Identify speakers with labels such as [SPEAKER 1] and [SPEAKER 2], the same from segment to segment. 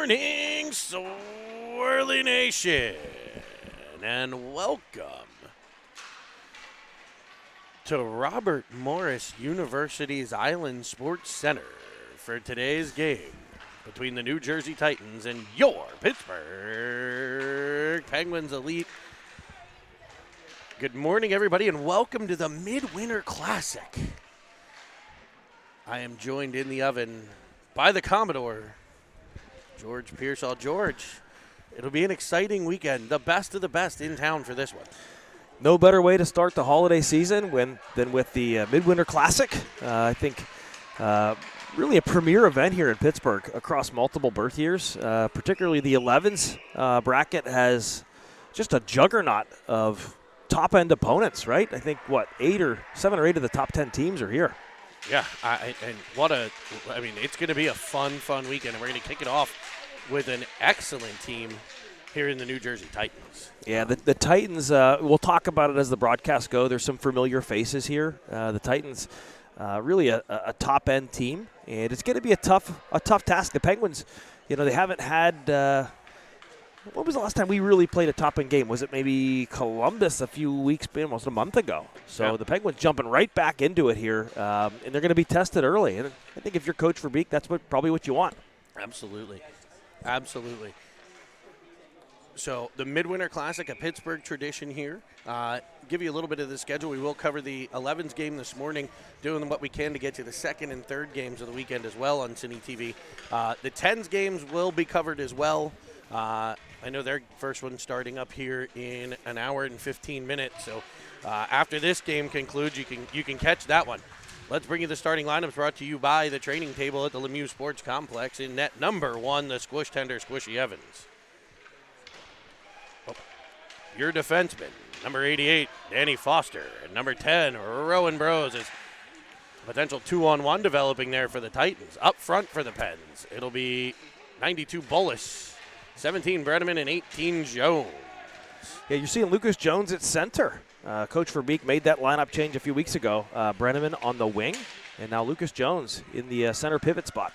[SPEAKER 1] morning, Swirly Nation, and welcome to Robert Morris University's Island Sports Center for today's game between the New Jersey Titans and your Pittsburgh Penguins Elite. Good morning, everybody, and welcome to the Midwinter Classic. I am joined in the oven by the Commodore, George Pearsall. George, it'll be an exciting weekend. The best of the best in town for this one.
[SPEAKER 2] No better way to start the holiday season than with the Midwinter Classic. I think really a premier event here in Pittsburgh across multiple birth years. Particularly the 11s bracket has just a juggernaut of top-end opponents, right? I think, 7 or 8 of the top 10 teams are here.
[SPEAKER 1] Yeah, it's going to be a fun weekend, and we're going to kick it off with an excellent team here in the New Jersey Titans.
[SPEAKER 2] Yeah, the Titans, we'll talk about it as the broadcasts go. There's some familiar faces here. The Titans, really a top-end team, and it's going to be a tough task. The Penguins, they haven't had when was the last time we really played a top-end game? Was it maybe Columbus a few weeks, almost a month ago? So yeah. The Penguins jumping right back into it here, and they're going to be tested early. And I think if you're Coach Verbeek, that's probably what you want.
[SPEAKER 1] Absolutely. So the Midwinter Classic, a Pittsburgh tradition here. Give you a little bit of the schedule. We will cover the 11s game this morning, doing what we can to get to the second and third games of the weekend as well on Cine TV. The 10s games will be covered as well. I know their first one starting up here in an hour and 15 minutes. So after this game concludes, you can catch that one. Let's bring you the starting lineups brought to you by the training table at the Lemieux Sports Complex. In net number 1, the squish tender, Squishy Evans. Your defenseman, number 88, Danny Foster. And number 10, Rowan Brose. Is potential 2-on-1 developing there for the Titans. Up front for the Pens, it'll be 92 Bullis, 17 Brenneman, and 18 Jones.
[SPEAKER 2] Yeah, you're seeing Lucas Jones at center. Coach Verbeek made that lineup change a few weeks ago. Brenneman on the wing, and now Lucas Jones in the center pivot spot.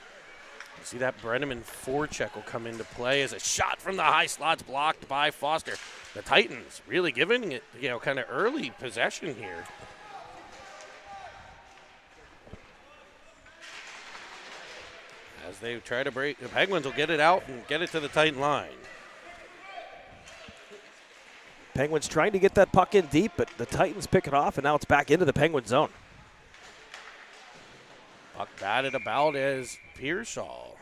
[SPEAKER 1] See that Brenneman forecheck will come into play as a shot from the high slots blocked by Foster. The Titans really giving it, kind of early possession here. As they try to break, the Penguins will get it out and get it to the Titan line.
[SPEAKER 2] Penguins trying to get that puck in deep, but the Titans pick it off, and now it's back into the Penguin zone.
[SPEAKER 1] Puck batted about as Pearsall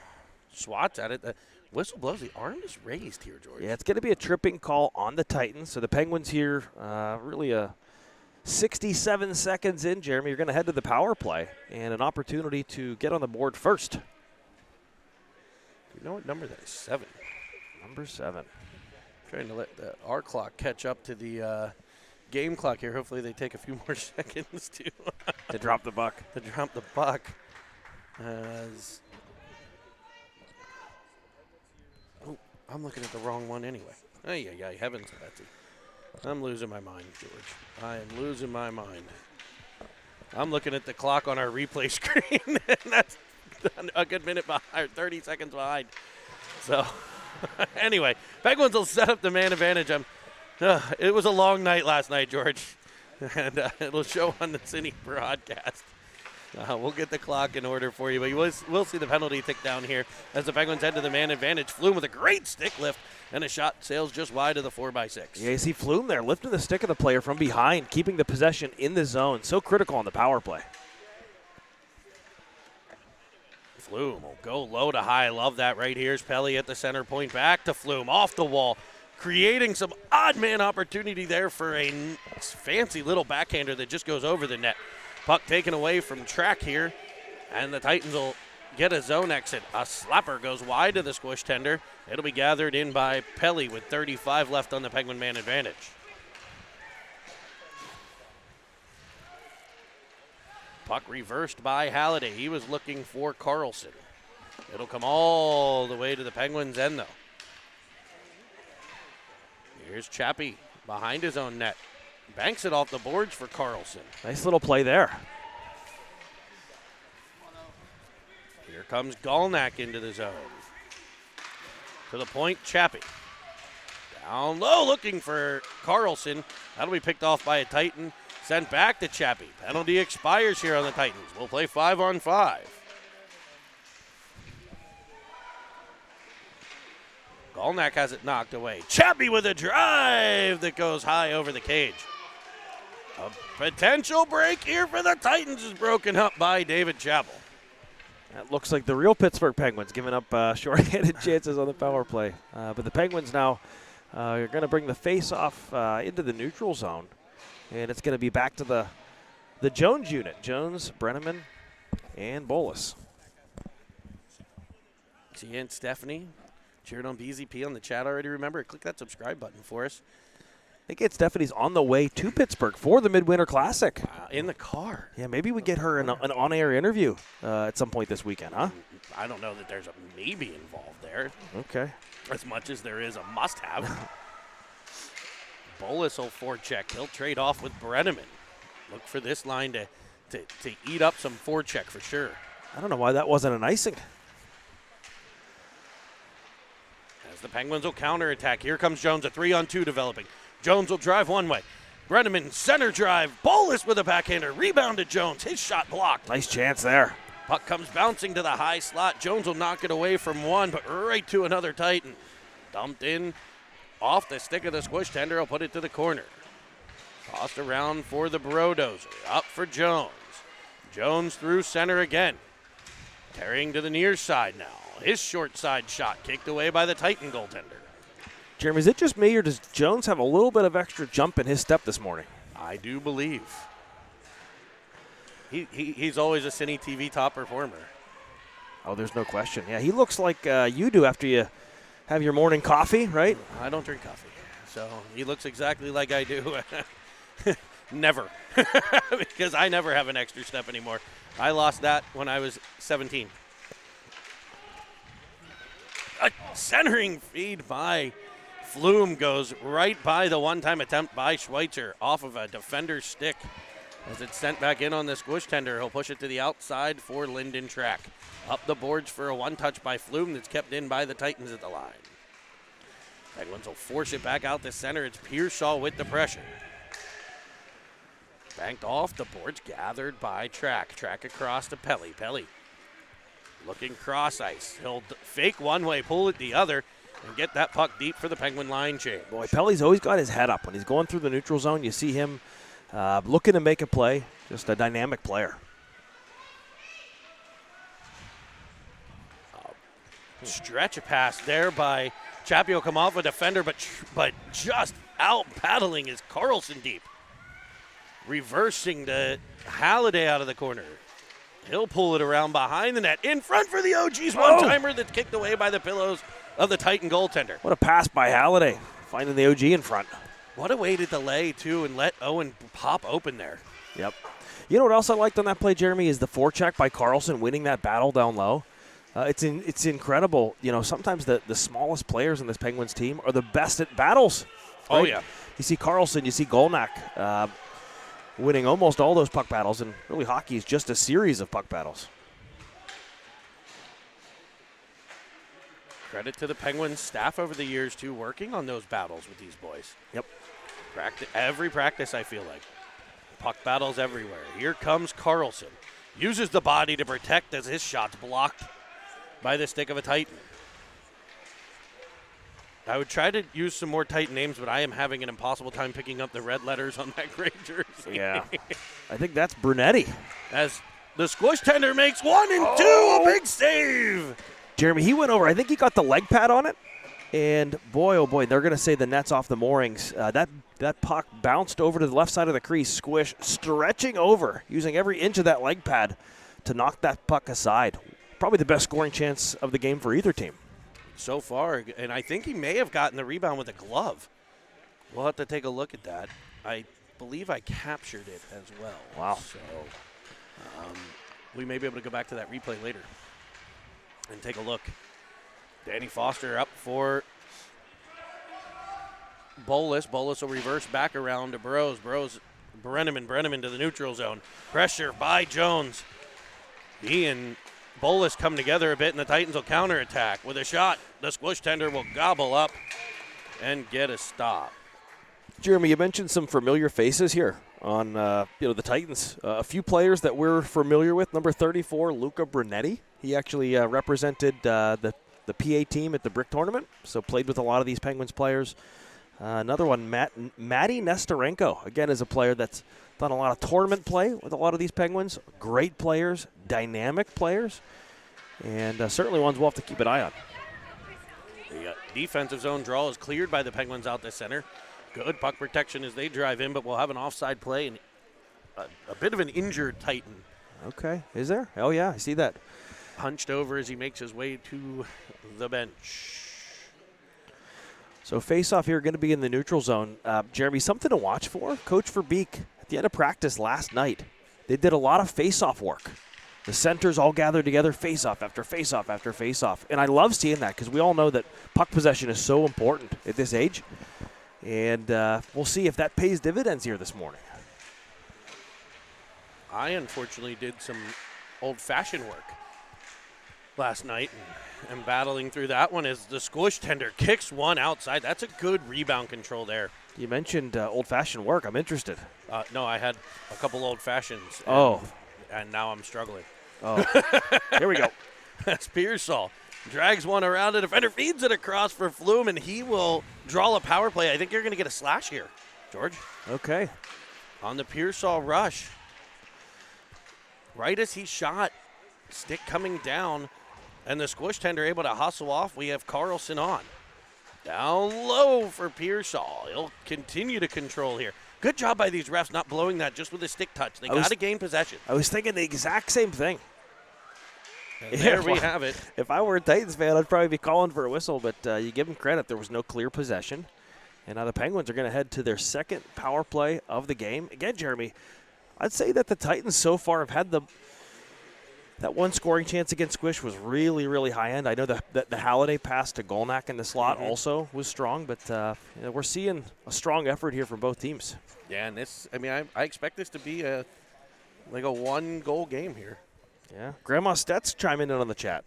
[SPEAKER 1] swats at it. The whistle blows. The arm is raised here, George.
[SPEAKER 2] Yeah, it's going to be a tripping call on the Titans. So the Penguins here, really 67 seconds in, Jeremy. You're going to head to the power play and an opportunity to get on the board first.
[SPEAKER 1] You know what number that is? 7.
[SPEAKER 2] Number 7.
[SPEAKER 1] Trying to let our clock catch up to the game clock here. Hopefully they take a few more seconds
[SPEAKER 2] to drop the puck.
[SPEAKER 1] To drop the puck. As I'm looking at the wrong one anyway. Ay, heavens, Betsy. I'm losing my mind, George. I am losing my mind. I'm looking at the clock on our replay screen, and that's a good minute behind, 30 seconds behind. So, anyway, Penguins will set up the man advantage. It was a long night last night, George, and it'll show on the Cine broadcast. We'll get the clock in order for you, but we'll see the penalty tick down here as the Penguins head to the man advantage. Flume with a great stick lift, and a shot sails just wide of the 4x6.
[SPEAKER 2] Yeah, you see Flume there lifting the stick of the player from behind, keeping the possession in the zone. So critical on the power play.
[SPEAKER 1] Flume will go low to high. Love that right here. Here's Pelly at the center point. Back to Flume. Off the wall. Creating some odd man opportunity there for a fancy little backhander that just goes over the net. Puck taken away from track here. And the Titans will get a zone exit. A slapper goes wide to the squish tender. It'll be gathered in by Pelly with 35 left on the Penguin man advantage. Puck reversed by Halliday. He was looking for Carlson. It'll come all the way to the Penguins' end, though. Here's Chappie behind his own net. Banks it off the boards for Carlson.
[SPEAKER 2] Nice little play there.
[SPEAKER 1] Here comes Galnak into the zone. To the point, Chappie. Down low, looking for Carlson. That'll be picked off by a Titan. Sent back to Chappie. Penalty expires here on the Titans. We'll play 5-on-5. Golnack has it knocked away. Chappie with a drive that goes high over the cage. A potential break here for the Titans is broken up by David Chappell.
[SPEAKER 2] That looks like the real Pittsburgh Penguins giving up short-handed chances on the power play. But the Penguins now are going to bring the face-off into the neutral zone. And it's going to be back to the Jones unit. Jones, Brenneman, and Bolus.
[SPEAKER 1] See and Stephanie cheering on BZP on the chat already. Remember, click that subscribe button for us.
[SPEAKER 2] I think Stephanie's on the way to Pittsburgh for the Midwinter Classic.
[SPEAKER 1] In the car.
[SPEAKER 2] Yeah, maybe we get her an on-air interview at some point this weekend, huh?
[SPEAKER 1] I don't know that there's a maybe involved there.
[SPEAKER 2] Okay.
[SPEAKER 1] As much as there is a must-have. Bolus will forecheck. He'll trade off with Brenneman. Look for this line to eat up some forecheck for sure.
[SPEAKER 2] I don't know why that wasn't an icing.
[SPEAKER 1] As the Penguins will counterattack. Here comes Jones, a 3-on-2 developing. Jones will drive one way. Brenneman center drive. Bolus with a backhander. Rebounded Jones. His shot blocked.
[SPEAKER 2] Nice chance there.
[SPEAKER 1] Puck comes bouncing to the high slot. Jones will knock it away from one, but right to another Titan. Dumped in off the stick of the squish tender. Will put it to the corner. Tossed around for the Brodozer. Up for Jones. Jones through center again. Carrying to the near side now. His short side shot kicked away by the Titan goaltender.
[SPEAKER 2] Jeremy, is it just me or does Jones have a little bit of extra jump in his step this morning?
[SPEAKER 1] I do believe. He's always a Cine TV top performer.
[SPEAKER 2] Oh, there's no question. Yeah, he looks like you do after you have your morning coffee, right?
[SPEAKER 1] I don't drink coffee, so he looks exactly like I do. Never. Because I never have an extra step anymore. I lost that when I was 17. A centering feed by Flume goes right by the one-time attempt by Schweitzer off of a defender's stick. As it's sent back in on the squish tender, he'll push it to the outside for Linden Track. Up the boards for a one-touch by Flume that's kept in by the Titans at the line. Penguins will force it back out the center. It's Pearsall with the pressure. Banked off the boards, gathered by Track. Track across to Pelly. Pelly looking cross ice. He'll fake one way, pull it the other, and get that puck deep for the Penguin line change.
[SPEAKER 2] Boy, Pelly's always got his head up. When he's going through the neutral zone, you see him looking to make a play. Just a dynamic player.
[SPEAKER 1] Stretch a pass there by Chappie. Will come off a defender, but just out paddling is Carlson deep. Reversing to Halliday out of the corner. He'll pull it around behind the net. In front for the OG's one-timer that's kicked away by the pillows of the Titan goaltender.
[SPEAKER 2] What a pass by Halliday, finding the OG in front.
[SPEAKER 1] What a way to delay, too, and let Owen pop open there.
[SPEAKER 2] Yep. You know what else I liked on that play, Jeremy, is the forecheck by Carlson winning that battle down low. It's incredible. You know, sometimes the smallest players in this Penguins team are the best at battles. Right?
[SPEAKER 1] Oh, yeah.
[SPEAKER 2] You see Carlson, you see Golnack winning almost all those puck battles, and really hockey is just a series of puck battles.
[SPEAKER 1] Credit to the Penguins staff over the years, too, working on those battles with these boys.
[SPEAKER 2] Yep.
[SPEAKER 1] Every practice, I feel like. Puck battles everywhere. Here comes Carlson. Uses the body to protect as his shot's blocked by the stick of a Titan. I would try to use some more Titan names, but I am having an impossible time picking up the red letters on that gray jersey.
[SPEAKER 2] Yeah. I think that's Brunetti.
[SPEAKER 1] As the squish tender makes 1 and 2, a big save.
[SPEAKER 2] Jeremy, he went over. I think he got the leg pad on it. And boy, oh boy, they're going to say the net's off the moorings. That puck bounced over to the left side of the crease, squish, stretching over, using every inch of that leg pad to knock that puck aside. Probably the best scoring chance of the game for either team.
[SPEAKER 1] So far, and I think he may have gotten the rebound with a glove. We'll have to take a look at that. I believe I captured it as well.
[SPEAKER 2] Wow.
[SPEAKER 1] So we may be able to go back to that replay later and take a look. Danny Foster up for Bolus. Bolus will reverse back around to Burrows. Brenneman to the neutral zone. Pressure by Jones. Ian Bolus come together a bit, and the Titans will counterattack with a shot. The Squish Tender will gobble up and get a stop.
[SPEAKER 2] Jeremy, you mentioned some familiar faces here on the Titans. A few players that we're familiar with. Number 34, Luca Brunetti. He actually represented the PA team at the Brick Tournament, so played with a lot of these Penguins players. Another one, Matty Nestorenko, again, is a player that's done a lot of tournament play with a lot of these Penguins. Great players, dynamic players, and certainly ones we'll have to keep an eye on.
[SPEAKER 1] The defensive zone draw is cleared by the Penguins out the center. Good puck protection as they drive in, but we'll have an offside play and a bit of an injured Titan.
[SPEAKER 2] Okay, is there? Oh, yeah, I see that.
[SPEAKER 1] Hunched over as he makes his way to the bench.
[SPEAKER 2] So face-off here going to be in the neutral zone. Jeremy, something to watch for. Coach Verbeek, at the end of practice last night, they did a lot of face-off work. The centers all gathered together, face-off after face-off after face-off. And I love seeing that because we all know that puck possession is so important at this age. And we'll see if that pays dividends here this morning.
[SPEAKER 1] I unfortunately did some old-fashioned work last night and battling through that one as the Squish Tender kicks one outside. That's a good rebound control there.
[SPEAKER 2] You mentioned old-fashioned work. I'm interested.
[SPEAKER 1] No, I had a couple old-fashions. And now I'm struggling.
[SPEAKER 2] Oh, here we go.
[SPEAKER 1] That's Pearsall. Drags one around. The defender feeds it across for Flume, and he will draw a power play. I think you're going to get a slash here, George.
[SPEAKER 2] Okay.
[SPEAKER 1] On the Pearsall rush. Right as he shot, stick coming down, and the Squish Tender able to hustle off. We have Carlson on. Down low for Pearsall. He'll continue to control here. Good job by these refs not blowing that just with a stick touch. They got to gain possession.
[SPEAKER 2] I was thinking the exact same thing.
[SPEAKER 1] And there we have it.
[SPEAKER 2] If I were a Titans fan, I'd probably be calling for a whistle, but you give them credit. There was no clear possession. And now the Penguins are going to head to their second power play of the game. Again, Jeremy, I'd say that the Titans so far have had that one scoring chance against Squish was really, really high end. I know that the Halliday pass to Golnak in the slot also was strong, but we're seeing a strong effort here from both teams.
[SPEAKER 1] Yeah, and I expect this to be a one-goal game here.
[SPEAKER 2] Yeah. Grandma Stet's chiming in on the chat.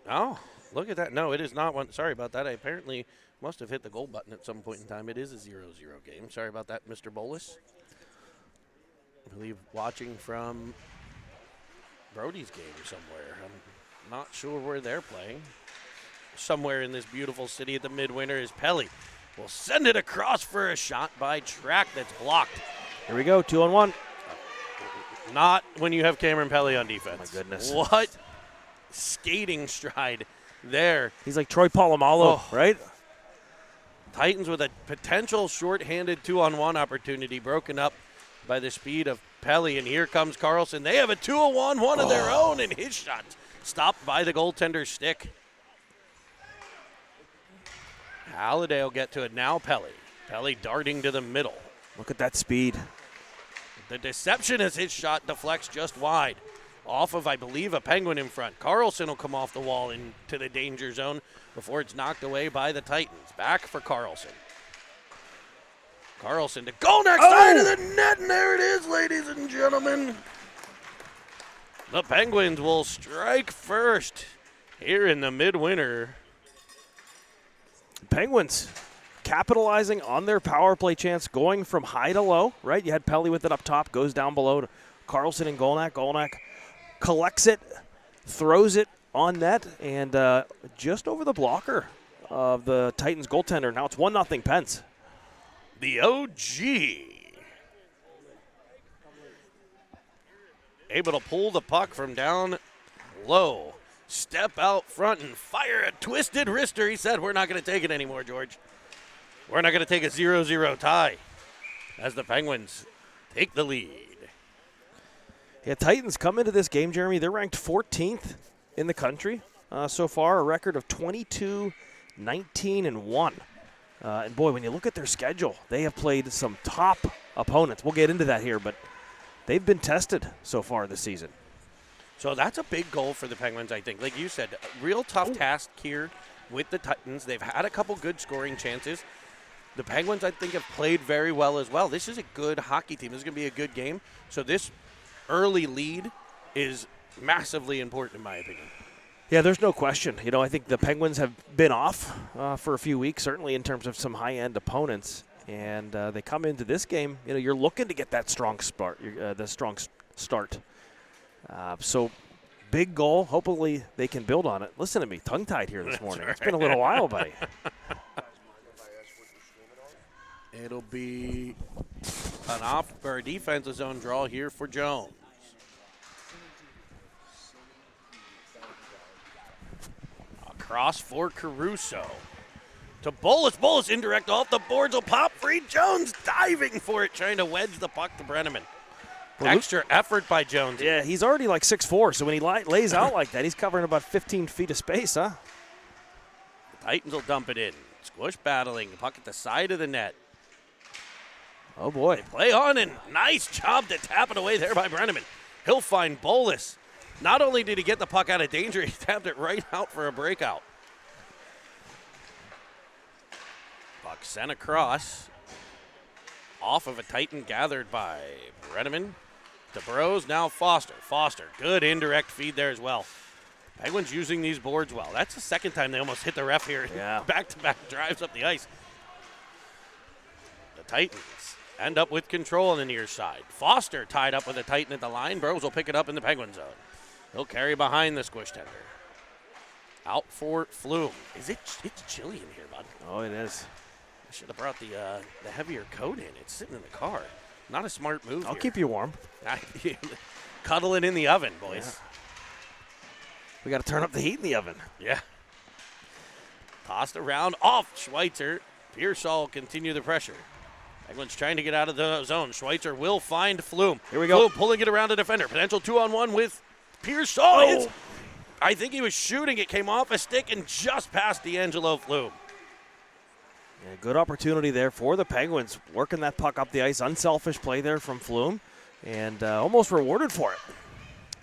[SPEAKER 1] Oh, look at that. No, it is not one. Sorry about that. I apparently must have hit the goal button at some point in time. It is a 0-0 game. Sorry about that, Mr. Bolus. I believe watching from Brody's game somewhere. I'm not sure where they're playing. Somewhere in this beautiful city at the Midwinter is Pelly. Will send it across for a shot by Track that's blocked.
[SPEAKER 2] Here we go, 2-on-1.
[SPEAKER 1] Not when you have Cameron Pelly on defense.
[SPEAKER 2] Oh, my goodness.
[SPEAKER 1] What skating stride there.
[SPEAKER 2] He's like Troy Polamalu, right?
[SPEAKER 1] Titans with a potential shorthanded 2-on-1 opportunity broken up by the speed of Pelly, and here comes Carlson. They have a 2-on-1, one of their own, and his shot stopped by the goaltender's stick. Halliday will get to it now, Pelly. Pelly darting to the middle.
[SPEAKER 2] Look at that speed.
[SPEAKER 1] The deception as his shot deflects just wide. Off of, I believe, a Penguin in front. Carlson will come off the wall into the danger zone before it's knocked away by the Titans. Back for Carlson. Carlson to Golnak side of the net, and there it is, ladies and gentlemen. The Penguins will strike first here in the Midwinter.
[SPEAKER 2] Penguins capitalizing on their power play chance, going from high to low, right? You had Pelly with it up top, goes down below to Carlson and Golnak. Golnak collects it, throws it on net, and just over the blocker of the Titans goaltender. Now it's 1-0 Pens.
[SPEAKER 1] The OG able to pull the puck from down low, step out front and fire a twisted wrister. He said, we're not going to take it anymore, George. We're not going to take a 0-0 tie as the Penguins take the lead.
[SPEAKER 2] Yeah, Titans come into this game, Jeremy. They're ranked 14th in the country so far, a record of 22-19-1. And boy, when you look at their schedule, they have played some top opponents. We'll get into that here, but they've been tested so far this season.
[SPEAKER 1] So that's a big goal for the Penguins, I think. Like you said, a real tough task here with the Titans. They've had a couple good scoring chances. The Penguins, I think, have played very well as well. This is a good hockey team. This is going to be a good game. So this early lead is massively important in my opinion.
[SPEAKER 2] Yeah, there's no question. You know, I think the Penguins have been off for a few weeks, certainly in terms of some high-end opponents. And they come into this game, you know, you're looking to get that strong start, start. So big goal. Hopefully they can build on it. Listen to me, tongue-tied here this morning. Right. It's been a little while, buddy.
[SPEAKER 1] It'll be an off or a defensive zone draw here for Jones. Across for Caruso. To Bolus. Bolus indirect off the boards will pop free. Jones diving for it, trying to wedge the puck to Brenneman. Extra effort by Jones.
[SPEAKER 2] Yeah, he's already like 6'4", so when he lays out like that, he's covering about 15 feet of space, huh?
[SPEAKER 1] The Titans will dump it in. Squish battling. Puck at the side of the net.
[SPEAKER 2] Oh, boy.
[SPEAKER 1] They play on, and nice job to tap it away there by Brenneman. He'll find Bolus. Not only did he get the puck out of danger, he tapped it right out for a breakout. Puck sent across. Off of a Titan gathered by Brenneman. To Burrows, now Foster. Foster, good indirect feed there as well. Penguins using these boards well. That's the second time they almost hit the ref here.
[SPEAKER 2] Yeah.
[SPEAKER 1] Back-to-back drives up the ice. The Titans end up with control on the near side. Foster tied up with a Titan at the line. Burrows will pick it up in the Penguin zone. He'll carry behind the squish tender. Out for Flume. It's chilly in here, bud.
[SPEAKER 2] Oh, it is.
[SPEAKER 1] I should have brought the heavier coat in. It's sitting in the car. Not a smart move.
[SPEAKER 2] I'll
[SPEAKER 1] here.
[SPEAKER 2] keep you warm.
[SPEAKER 1] Cuddle it in the oven, boys.
[SPEAKER 2] Yeah. We got to turn up the heat in the oven.
[SPEAKER 1] Yeah. Tossed around off Schweitzer. Pearsall will continue the pressure. Penguins trying to get out of the zone. Schweitzer will find Flume.
[SPEAKER 2] Here we go.
[SPEAKER 1] Flume pulling it around a defender. Potential 2-on-1 with Pearsall.
[SPEAKER 2] Oh.
[SPEAKER 1] I think he was shooting. It came off a stick and just past D'Angelo Flume.
[SPEAKER 2] Yeah, good opportunity there for the Penguins. Working that puck up the ice. Unselfish play there from Flume. And almost rewarded for it.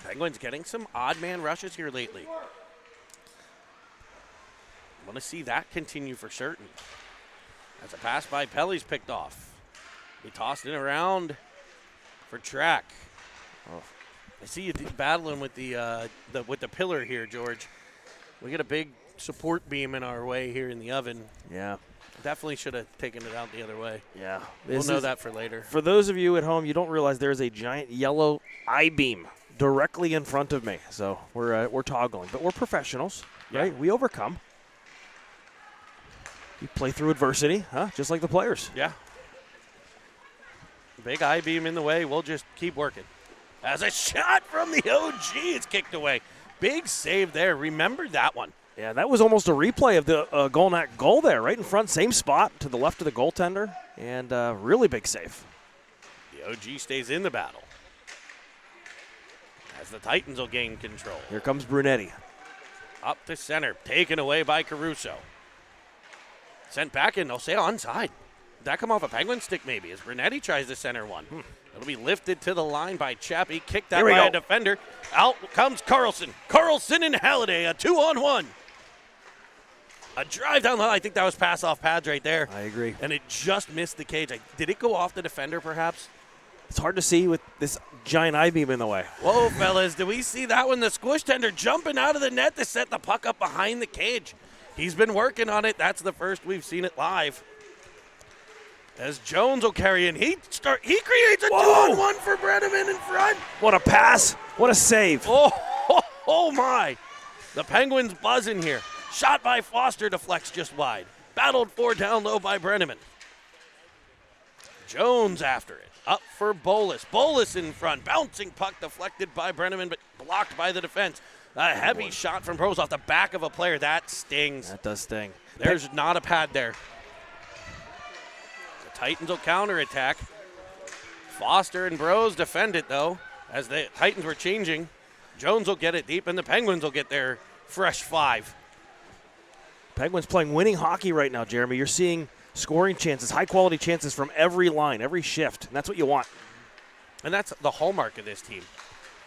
[SPEAKER 1] Penguins getting some odd man rushes here lately. Want to see that continue for certain. As a pass by Pelly's picked off. He tossed it around for Track. Oh. I see you battling with the pillar here, George. We get a big support beam in our way here in the oven.
[SPEAKER 2] Yeah.
[SPEAKER 1] Definitely should have taken it out the other way.
[SPEAKER 2] Yeah.
[SPEAKER 1] We'll know that for later.
[SPEAKER 2] For those of you at home, you don't realize there's a giant yellow I-beam directly in front of me. So we're toggling. But we're professionals, right?
[SPEAKER 1] Yeah.
[SPEAKER 2] We overcome. You play through adversity, huh? Just like the players.
[SPEAKER 1] Yeah. Big I-beam in the way. We'll just keep working. As a shot from the OG, it's kicked away. Big save there. Remember that one.
[SPEAKER 2] Yeah, that was almost a replay of the Golnack goal there, right in front, same spot to the left of the goaltender, and really big save.
[SPEAKER 1] The OG stays in the battle as the Titans will gain control.
[SPEAKER 2] Here comes Brunetti.
[SPEAKER 1] Up to center, taken away by Caruso. Sent back in, they'll say onside. Did that come off a Penguin stick maybe as Brunetti tries the center one? It'll be lifted to the line by Chappie. Kicked that by a defender. Out comes Carlson. Carlson and Halliday, a 2-on-1. A drive down the line. I think that was pass off pads right there.
[SPEAKER 2] I agree.
[SPEAKER 1] And it just missed the cage. Did it go off the defender perhaps?
[SPEAKER 2] It's hard to see with this giant I-beam in the way.
[SPEAKER 1] Whoa, fellas. Do we see that one? The squish tender jumping out of the net to set the puck up behind the cage. He's been working on it. That's the first we've seen it live. As Jones will carry in. He creates a 2-on-1 for Brenneman in front.
[SPEAKER 2] What a pass. What a save.
[SPEAKER 1] Oh my. The Penguins buzzing here. Shot by Foster, deflects just wide. Battled for down low by Brenneman. Jones after it. Up for Bolus. Bolus in front. Bouncing puck deflected by Brenneman, but blocked by the defense. A heavy shot from Burrows off the back of a player. That stings.
[SPEAKER 2] That does sting.
[SPEAKER 1] There's not a pad there. The Titans will counterattack. Foster and Burrows defend it, though, as the Titans were changing. Jones will get it deep, and the Penguins will get their fresh 5.
[SPEAKER 2] Penguins playing winning hockey right now, Jeremy. You're seeing scoring chances, high-quality chances from every line, every shift, and that's what you want.
[SPEAKER 1] And that's the hallmark of this team.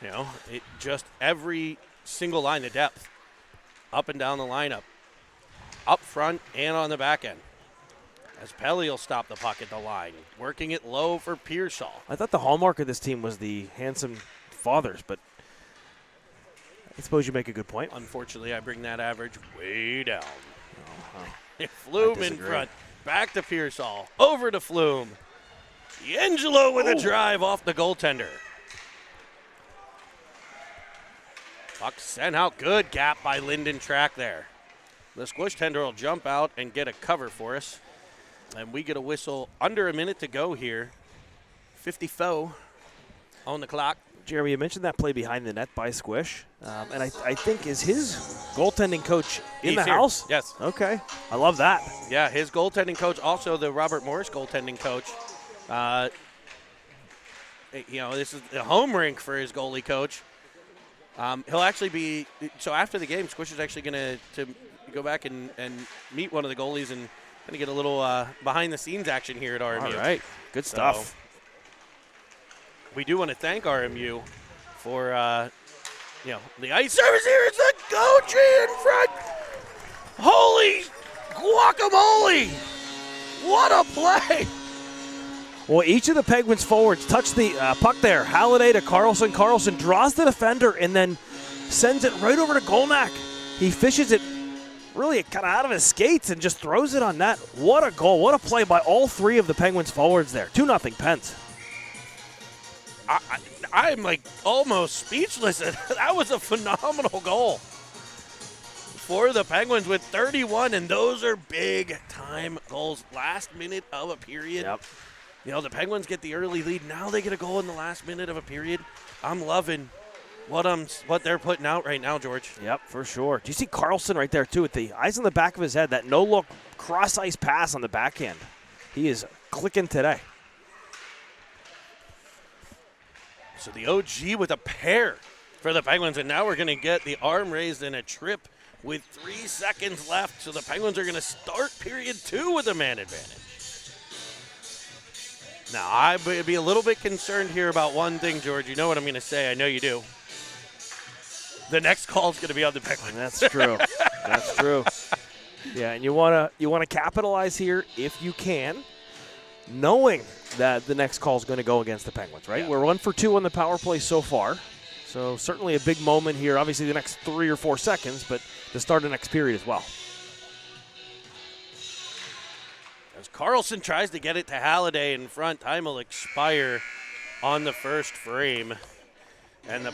[SPEAKER 1] You know, it just every single line of depth, up and down the lineup, up front and on the back end. As Pelly will stop the puck at the line, working it low for Pearsall.
[SPEAKER 2] I thought the hallmark of this team was the handsome fathers, but I suppose you make a good point.
[SPEAKER 1] Unfortunately, I bring that average way down.
[SPEAKER 2] I
[SPEAKER 1] Flume in
[SPEAKER 2] disagree.
[SPEAKER 1] front. Back to Pearsall. Over to Flume. D'Angelo with a drive off the goaltender. Puck sent out. Good gap by Linden Track there. The squish tender will jump out and get a cover for us. And we get a whistle under a minute to go here. 54 on the clock.
[SPEAKER 2] Jeremy, you mentioned that play behind the net by Squish. And I think, is his goaltending coach in
[SPEAKER 1] He's
[SPEAKER 2] the
[SPEAKER 1] here.
[SPEAKER 2] house?
[SPEAKER 1] Yes.
[SPEAKER 2] Okay. I love that.
[SPEAKER 1] Yeah, his goaltending coach, also the Robert Morris goaltending coach. This is the home rink for his goalie coach. He'll actually be – so after the game, Squish is actually going to go back and meet one of the goalies and kind of get a little behind-the-scenes action here at RMU.
[SPEAKER 2] All right. Good stuff.
[SPEAKER 1] So, we do want to thank RMU for, the ice service here. It's the coach in front. Holy guacamole. What a play.
[SPEAKER 2] Well, each of the Penguins forwards touched the puck there. Halliday to Carlson. Carlson draws the defender and then sends it right over to Golnack. He fishes it really kind of out of his skates and just throws it on net. What a goal. What a play by all three of the Penguins forwards there. 2-0 Pens.
[SPEAKER 1] I'm like almost speechless. That was a phenomenal goal for the Penguins with 31, and those are big-time goals. Last minute of a period.
[SPEAKER 2] Yep.
[SPEAKER 1] The Penguins get the early lead. Now they get a goal in the last minute of a period. I'm loving what they're putting out right now, George.
[SPEAKER 2] Yep, for sure. Do you see Carlson right there, too, with the eyes on the back of his head, that no-look cross-ice pass on the backhand? He is clicking today.
[SPEAKER 1] So the OG with a pair for the Penguins, and now we're going to get the arm raised in a trip with 3 seconds left. So the Penguins are going to start period 2 with a man advantage. Now, I would be a little bit concerned here about one thing, George. You know what I'm going to say. I know you do. The next call is going to be on the Penguins.
[SPEAKER 2] That's true. That's true. Yeah, and you want to capitalize here if you can, knowing that the next call is going to go against the Penguins, right?
[SPEAKER 1] Yeah.
[SPEAKER 2] We're 1 for 2 on the power play so far. So certainly a big moment here. Obviously the next 3 or 4 seconds, but the start of next period as well.
[SPEAKER 1] As Carlson tries to get it to Halliday in front, time will expire on the first frame. And the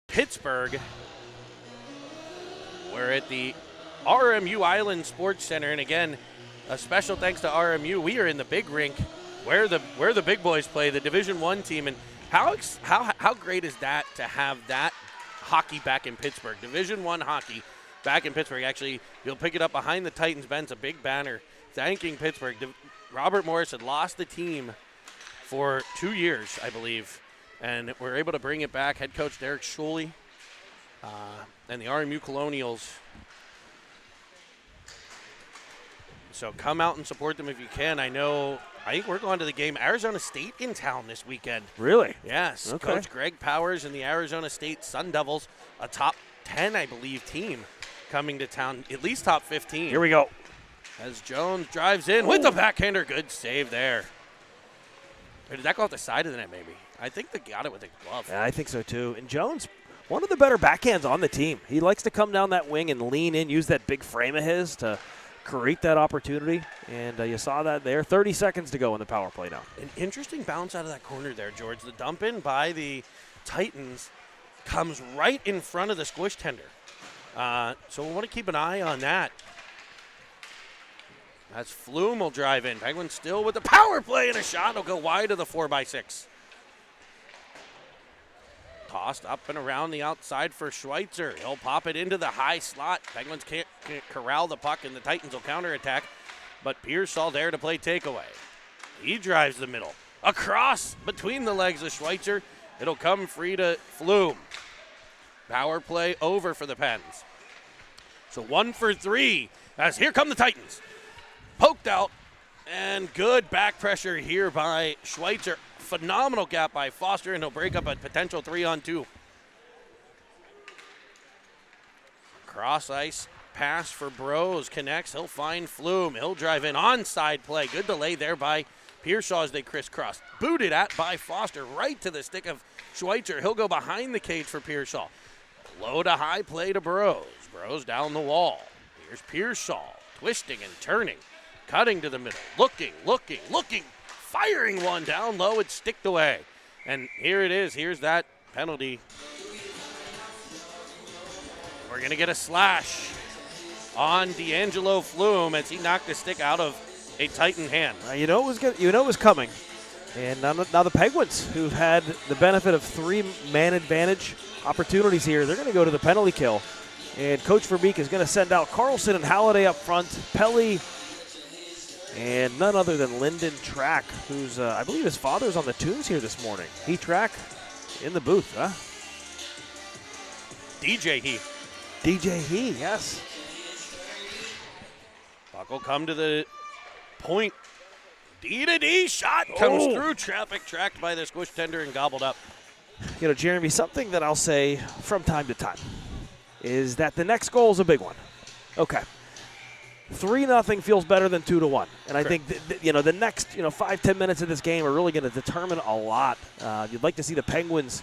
[SPEAKER 1] Pittsburgh, we're at the RMU Island Sports Center, and again, a special thanks to RMU. We are in the big rink where the big boys play, the Division I team, and how great is that to have that hockey back in Pittsburgh? Division I hockey back in Pittsburgh. Actually, you'll pick it up behind the Titans bench, a big banner thanking Pittsburgh. Robert Morris had lost the team for 2 years, I believe, and we're able to bring it back. Head coach Derek Schuley and the RMU Colonials. So come out and support them if you can. I think we're going to the game. Arizona State in town this weekend.
[SPEAKER 2] Really?
[SPEAKER 1] Yes.
[SPEAKER 2] Okay.
[SPEAKER 1] Coach Greg Powers and the Arizona State Sun Devils, a top 10, I believe, team coming to town, at least top 15.
[SPEAKER 2] Here we go.
[SPEAKER 1] As Jones drives in with the backhander. Good save there. Or did that go off the side of the net, maybe? I think they got it with a glove.
[SPEAKER 2] Yeah, I think so, too. And Jones, one of the better backhands on the team. He likes to come down that wing and lean in, use that big frame of his to create that opportunity. And you saw that there. 30 seconds to go in the power play now.
[SPEAKER 1] An interesting bounce out of that corner there, George. The dump in by the Titans comes right in front of the squish tender. So we'll want to keep an eye on that. As Flume will drive in. Penguins still with the power play, and a shot will go wide of the 4x6. Tossed up and around the outside for Schweitzer. He'll pop it into the high slot. Penguins can't corral the puck, and the Titans will counterattack. But Pearsall there to play takeaway. He drives the middle. Across between the legs of Schweitzer. It'll come free to Flume. Power play over for the Pens. So 1 for 3 as here come the Titans. Poked out, and good back pressure here by Schweitzer. Phenomenal gap by Foster, and he'll break up a potential 3-on-2. Cross ice pass for Bros. Connects. He'll find Flume. He'll drive in. Onside play. Good delay there by Pearsall as they crisscross. Booted at by Foster right to the stick of Schweitzer. He'll go behind the cage for Pearsall. Low to high play to Bros. Bros down the wall. Here's Pearsall twisting and turning. Cutting to the middle. Looking. Firing one down low. It's sticked away. And here it is. Here's that penalty. We're going to get a slash on D'Angelo Flume as he knocked the stick out of a Titan hand.
[SPEAKER 2] You know it was coming. And now the Penguins, who've had the benefit of 3 man advantage opportunities here, they're going to go to the penalty kill. And Coach Verbeek is going to send out Carlson and Halliday up front, Pelly, and none other than Lyndon Track, who's, I believe his father's on the tunes here this morning. He Track in the booth, huh?
[SPEAKER 1] DJ He,
[SPEAKER 2] yes.
[SPEAKER 1] Puck will come to the point. D-to-D shot comes through traffic, tracked by the squish tender and gobbled up.
[SPEAKER 2] You know, Jeremy, something that I'll say from time to time is that the next goal is a big one. Okay. 3-0 feels better than 2-1. And I think, the next, 5-10 minutes of this game are really going to determine a lot. You'd like to see the Penguins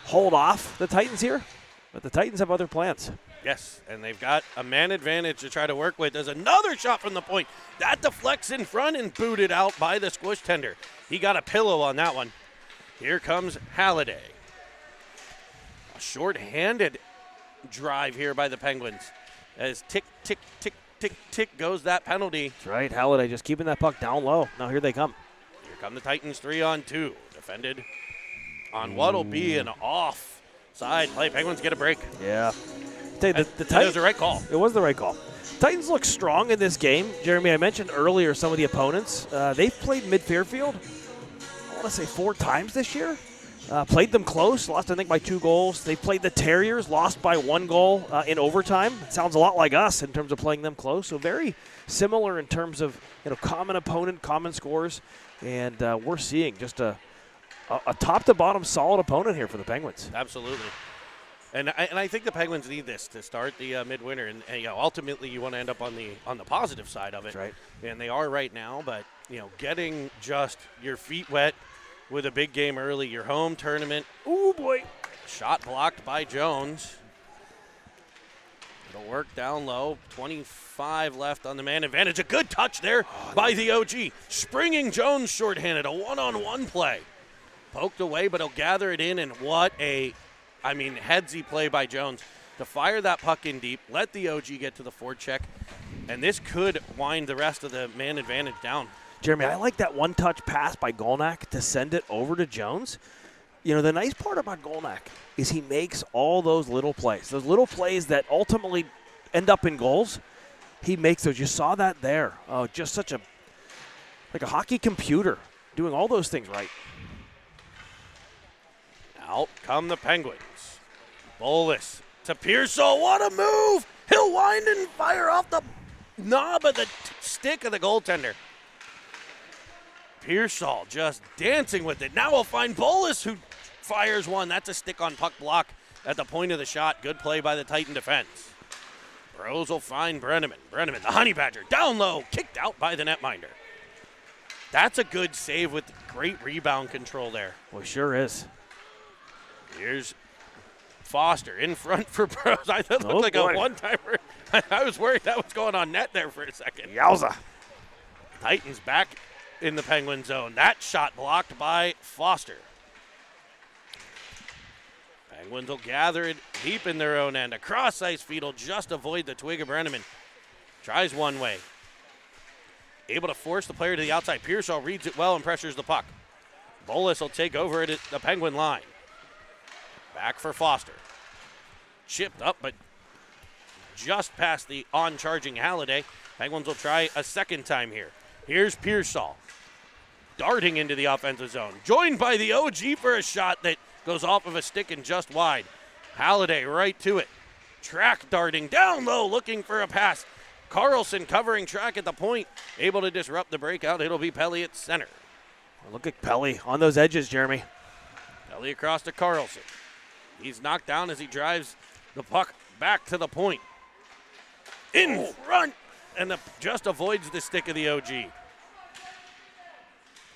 [SPEAKER 2] hold off the Titans here, but the Titans have other plans.
[SPEAKER 1] Yes, and they've got a man advantage to try to work with. There's another shot from the point. That deflects in front and booted out by the squish tender. He got a pillow on that one. Here comes Halliday. A short-handed drive here by the Penguins. As tick, tick, tick, tick, tick goes that penalty.
[SPEAKER 2] That's right. Halliday just keeping that puck down low. Now here they come.
[SPEAKER 1] Here come the Titans 3-on-2. Defended on what'll be an offside play. Penguins get a break.
[SPEAKER 2] Yeah. The Titans,
[SPEAKER 1] it was the right call.
[SPEAKER 2] It was the right call. Titans look strong in this game. Jeremy, I mentioned earlier some of the opponents. They've played Mid-Fairfield, I want to say 4 times this year. Played them close, lost I think by 2 goals. They played the Terriers, lost by 1 goal in overtime. It sounds a lot like us in terms of playing them close. So very similar in terms of common opponent, common scores, and we're seeing just a top to bottom solid opponent here for the Penguins.
[SPEAKER 1] Absolutely. And I think the Penguins need this to start the midwinter, and ultimately you want to end up on the positive side of it.
[SPEAKER 2] That's right.
[SPEAKER 1] And they are right now, but getting just your feet wet with a big game early, your home tournament.
[SPEAKER 2] Ooh boy!
[SPEAKER 1] Shot blocked by Jones. It'll work down low. 25 left on the man advantage. A good touch there by the OG. Springing Jones shorthanded. A one-on-one play. Poked away, but he'll gather it in, and what a headsy play by Jones to fire that puck in deep, let the OG get to the forecheck, and this could wind the rest of the man advantage down.
[SPEAKER 2] Jeremy, I like that one-touch pass by Golnak to send it over to Jones. The nice part about Golnak is he makes all those little plays that ultimately end up in goals, he makes those. You saw that there. Oh, just such a, like a hockey computer, doing all those things right.
[SPEAKER 1] Out come the Penguins. Bolus to Pearsall. What a move! He'll wind and fire off the knob of the stick of the goaltender. Pearsall just dancing with it. Now we'll find Bolus, who fires one. That's a stick on puck block at the point of the shot. Good play by the Titan defense. Rose will find Brenneman. Brenneman, the Honey Badger, down low, kicked out by the netminder. That's a good save with great rebound control there.
[SPEAKER 2] Well, sure is.
[SPEAKER 1] Here's Foster in front for Bros. I thought it looked like
[SPEAKER 2] boy.
[SPEAKER 1] a one-timer. I was worried that was going on net there for a second.
[SPEAKER 2] Yowza.
[SPEAKER 1] Titans back in the Penguin zone. That shot blocked by Foster. Penguins will gather it deep in their own end. A cross-ice feed will just avoid the twig of Brenneman. Tries one way. Able to force the player to the outside. Pearsall reads it well and pressures the puck. Bolus will take over it at the Penguin line. Back for Foster. Chipped up, but just past the on-charging Halliday. Penguins will try a second time here. Here's Pearsall. Darting into the offensive zone. Joined by the OG for a shot that goes off of a stick and just wide. Halliday right to it. Track darting down low, looking for a pass. Carlson covering track at the point. Able to disrupt the breakout. It'll be Pelly at center.
[SPEAKER 2] Look at Pelly on those edges, Jeremy.
[SPEAKER 1] Pelly across to Carlson. He's knocked down as he drives the puck back to the point. In front, and just avoids the stick of the OG.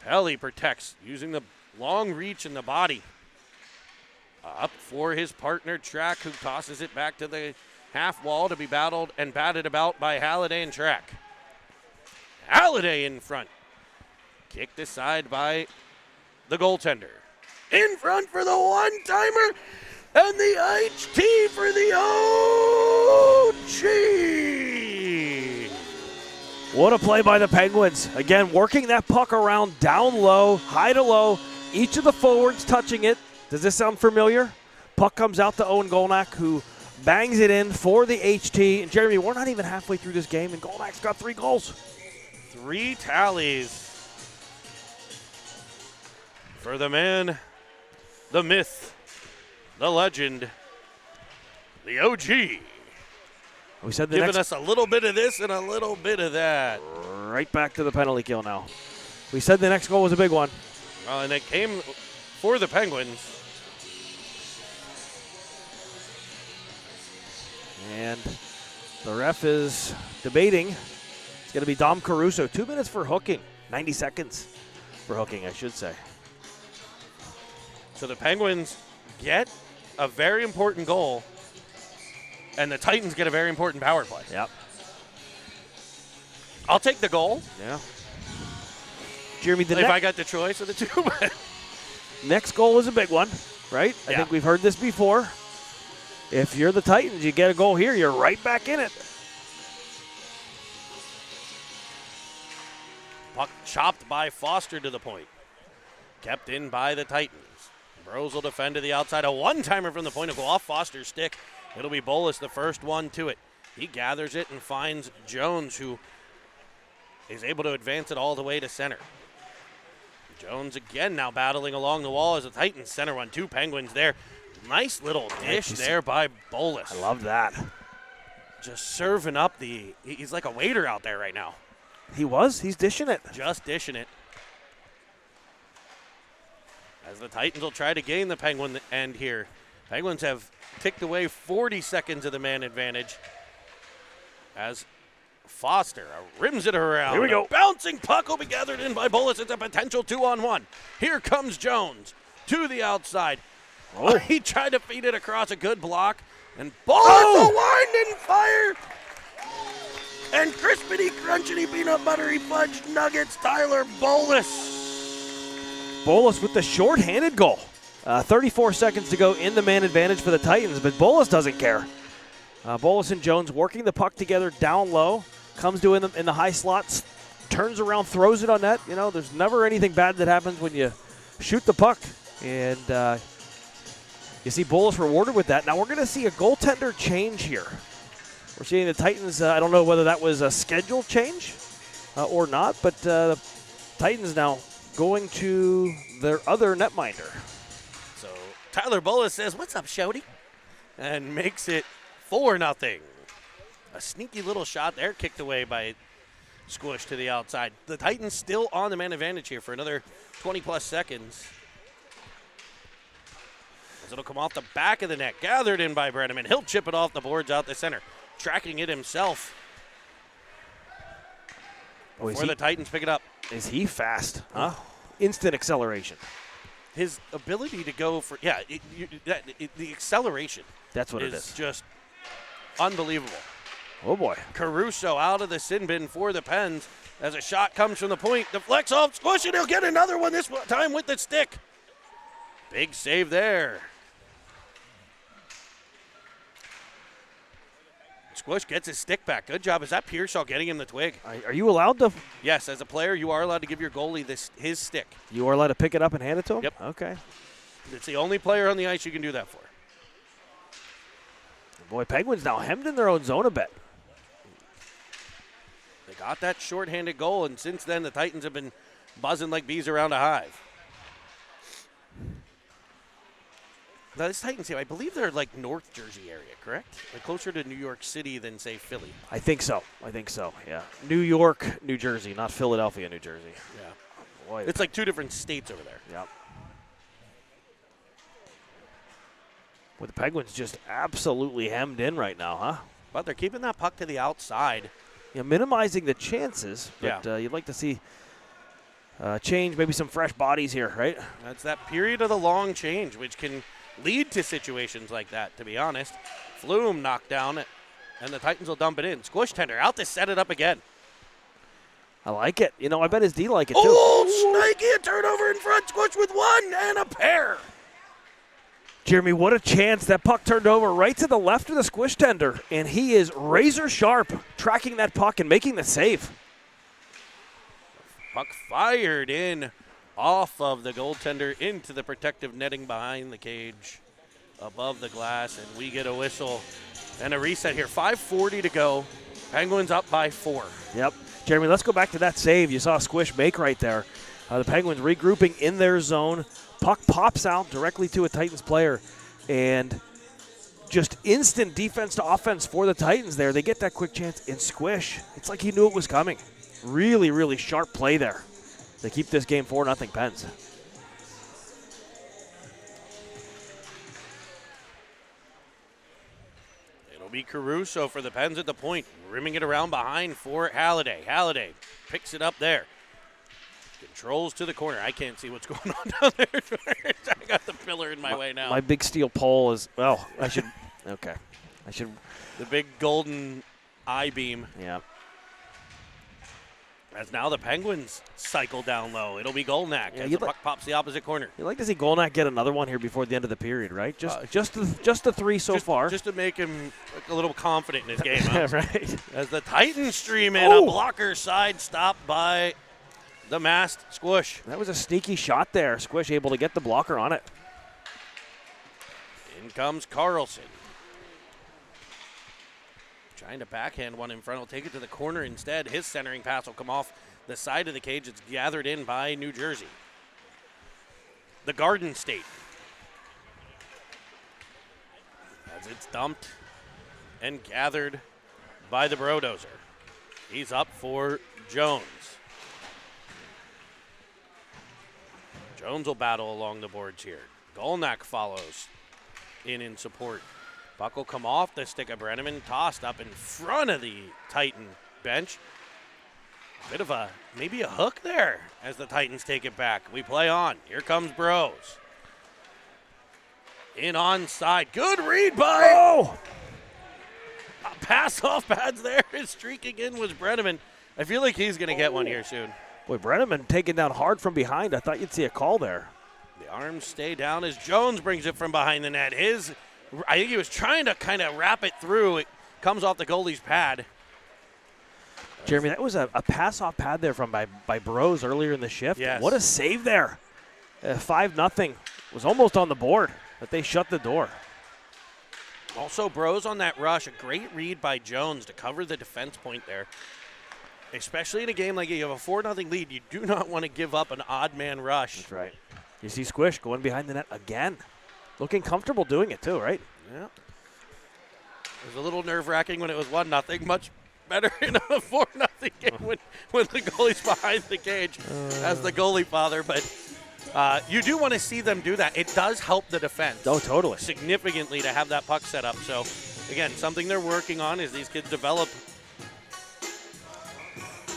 [SPEAKER 1] Pelly protects using the long reach in the body. Up for his partner, Track, who tosses it back to the half wall to be battled and batted about by Halliday and Track. Halliday in front. Kicked aside by the goaltender. In front for the one-timer. And the HT for the OG.
[SPEAKER 2] What a play by the Penguins. Again, working that puck around down low, high to low. Each of the forwards touching it. Does this sound familiar? Puck comes out to Owen Golnack, who bangs it in for the HT. And Jeremy, we're not even halfway through this game, and Golnack's got 3 goals.
[SPEAKER 1] 3 tallies for the man, the myth, the legend, the OG.
[SPEAKER 2] We said
[SPEAKER 1] giving us a little bit of this and a little bit of that.
[SPEAKER 2] Right back to the penalty kill now. We said the next goal was a big one.
[SPEAKER 1] And it came for the Penguins.
[SPEAKER 2] And the ref is debating. It's going to be Dom Caruso. 2 minutes for hooking. 90 seconds for hooking, I should say.
[SPEAKER 1] So the Penguins get a very important goal, and the Titans get a very important power play.
[SPEAKER 2] Yep.
[SPEAKER 1] I'll take the goal.
[SPEAKER 2] Yeah. Jeremy,
[SPEAKER 1] if I got the choice of the two.
[SPEAKER 2] Next goal is a big one, right? I think we've heard this before. If you're the Titans, you get a goal here, you're right back in it.
[SPEAKER 1] Puck chopped by Foster to the point. Kept in by the Titans. Bros will defend to the outside. A one-timer from the point will go off Foster's stick. It'll be Bolus, the first one to it. He gathers it and finds Jones, who is able to advance it all the way to center. Jones again now battling along the wall as the Titans center one. 2 Penguins there. Nice little dish there by Bolus.
[SPEAKER 2] I love that.
[SPEAKER 1] Just serving up he's like a waiter out there right now.
[SPEAKER 2] He's dishing it.
[SPEAKER 1] Just dishing it. As the Titans will try to gain the Penguin end here. Penguins have ticked away 40 seconds of the man advantage. As Foster rims it around.
[SPEAKER 2] Here we go.
[SPEAKER 1] A bouncing puck will be gathered in by Bolus. It's a potential 2-on-1. Here comes Jones to the outside. Oh. He tried to feed it across a good block. And Bolus will wind and fire. And crispity, crunchity, peanut buttery fudge nuggets, Tyler Bolus.
[SPEAKER 2] Bolus with the short-handed goal. 34 seconds to go in the man advantage for the Titans, but Bolus doesn't care. Bolus and Jones working the puck together down low. Comes to in the high slots, turns around, throws it on net. You know, there's never anything bad that happens when you shoot the puck. And you see Bolus rewarded with that. Now we're going to see a goaltender change here. We're seeing the Titans, I don't know whether that was a schedule change or not, but the Titans now going to their other netminder.
[SPEAKER 1] So Tyler Bullis says, "What's up, Shouty?" and makes it 4-0. A sneaky little shot there, kicked away by Squish to the outside. The Titans still on the man advantage here for another 20-plus seconds. As it'll come off the back of the net, gathered in by Brenneman. He'll chip it off the boards out the center, tracking it himself. Before the Titans pick it up.
[SPEAKER 2] Is he fast? Huh? Instant acceleration.
[SPEAKER 1] His ability to go for, the acceleration.
[SPEAKER 2] That's what it
[SPEAKER 1] is
[SPEAKER 2] is.
[SPEAKER 1] Just unbelievable.
[SPEAKER 2] Oh, boy.
[SPEAKER 1] Caruso out of the sin bin for the Pens as a shot comes from the point. Deflects off Squish, and he'll get another one this time with the stick. Big save there. Squish gets his stick back. Good job. Is that Pearsall getting him the twig?
[SPEAKER 2] Are you allowed to?
[SPEAKER 1] Yes, as a player, you are allowed to give your goalie his stick.
[SPEAKER 2] You are allowed to pick it up and hand it to him?
[SPEAKER 1] Yep.
[SPEAKER 2] Okay.
[SPEAKER 1] It's the only player on the ice you can do that for.
[SPEAKER 2] Boy, Penguins now hemmed in their own zone a bit.
[SPEAKER 1] They got that shorthanded goal, and since then the Titans have been buzzing like bees around a hive. Now, this Titans team, I believe they're like North Jersey area, correct? They're closer to New York City than, say, Philly.
[SPEAKER 2] I think so, yeah. New York, New Jersey, not Philadelphia, New Jersey.
[SPEAKER 1] Yeah.
[SPEAKER 2] Boy.
[SPEAKER 1] It's like two different states over there.
[SPEAKER 2] Yep. Well, the Penguins just absolutely hemmed in right now, huh?
[SPEAKER 1] But they're keeping that puck to the outside.
[SPEAKER 2] Yeah, minimizing the chances, but you'd like to see change, maybe some fresh bodies here, right?
[SPEAKER 1] That's that period of the long change, which can lead to situations like that, to be honest. Flume knocked down, and the Titans will dump it in. Squish tender out to set it up again.
[SPEAKER 2] I like it. You know, I bet his D like it, too.
[SPEAKER 1] Oh, snaky, a turnover in front. Squish with one and a pair.
[SPEAKER 2] Jeremy, what a chance. That puck turned over right to the left of the Squish tender, and he is razor sharp tracking that puck and making the save.
[SPEAKER 1] Puck fired in off of the goaltender into the protective netting behind the cage above the glass, and we get a whistle and a reset here. 5:40 to go. Penguins up by 4.
[SPEAKER 2] Yep. Jeremy, let's go back to that save you saw Squish make right there. The Penguins regrouping in their zone. Puck pops out directly to a Titans player, and just instant defense to offense for the Titans there. They get that quick chance, and Squish, it's like he knew it was coming. Really, really sharp play there. They keep this game 4-0 Pens.
[SPEAKER 1] It'll be Caruso for the Pens at the point, rimming it around behind for Halliday. Halliday picks it up there. Controls to the corner. I can't see what's going on down there. I got the pillar in my way now.
[SPEAKER 2] My big steel pole is, well, I should, okay. I should.
[SPEAKER 1] The big golden I-beam.
[SPEAKER 2] Yeah.
[SPEAKER 1] As now the Penguins cycle down low. It'll be Golnack as the puck pops the opposite corner.
[SPEAKER 2] You'd like to see Golnack get another one here before the end of the period, right? Just the 3 so far.
[SPEAKER 1] Just to make him a little confident in his game. Huh?
[SPEAKER 2] Right.
[SPEAKER 1] As the Titans stream in, a blocker side stop by the masked Squish.
[SPEAKER 2] That was a sneaky shot there. Squish able to get the blocker on it.
[SPEAKER 1] In comes Carlson. Trying to backhand one in front. Will take it to the corner instead. His centering pass will come off the side of the cage. It's gathered in by New Jersey. The Garden State. As it's dumped and gathered by the Brodozer. He's up for Jones. Jones will battle along the boards here. Golnack follows in support. Puck will come off the stick of Brenneman, tossed up in front of the Titan bench. Bit of maybe a hook there as the Titans take it back. We play on. Here comes Bros. In onside. Good read by.
[SPEAKER 2] Oh!
[SPEAKER 1] Pass off pads there. Streaking in was Brenneman. I feel like he's going to get one here soon.
[SPEAKER 2] Boy, Brenneman taken down hard from behind. I thought you'd see a call there.
[SPEAKER 1] The arms stay down as Jones brings it from behind the net. I think he was trying to kind of wrap it through. It comes off the goalie's pad.
[SPEAKER 2] Jeremy, that was a pass-off pad there from by Bros earlier in the shift.
[SPEAKER 1] Yes.
[SPEAKER 2] What a save there. 5-0 was almost on the board, but they shut the door.
[SPEAKER 1] Also, Bros on that rush, a great read by Jones to cover the defense point there. Especially in a game like you have a 4-0 lead, you do not want to give up an odd man rush.
[SPEAKER 2] That's right. You see Squish going behind the net again. Looking comfortable doing it too, right?
[SPEAKER 1] Yeah. It was a little nerve-wracking when it was 1-0. Much better in a 4-0 game when the goalie's behind the cage as the goalie father. But you do want to see them do that. It does help the defense.
[SPEAKER 2] Oh, totally.
[SPEAKER 1] Significantly to have that puck set up. So, again, something they're working on as these kids develop.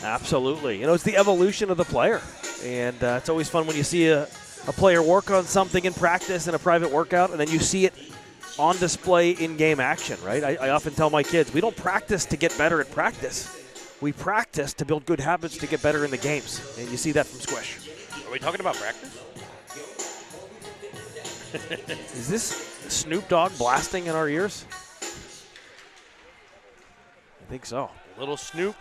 [SPEAKER 2] Absolutely. You know, it's the evolution of the player. And it's always fun when you see a player work on something in practice in a private workout, and then you see it on display in game action, right? I often tell my kids, we don't practice to get better at practice. We practice to build good habits to get better in the games. And you see that from Squish.
[SPEAKER 1] Are we talking about practice?
[SPEAKER 2] Is this Snoop Dogg blasting in our ears? I think so.
[SPEAKER 1] Little Snoop.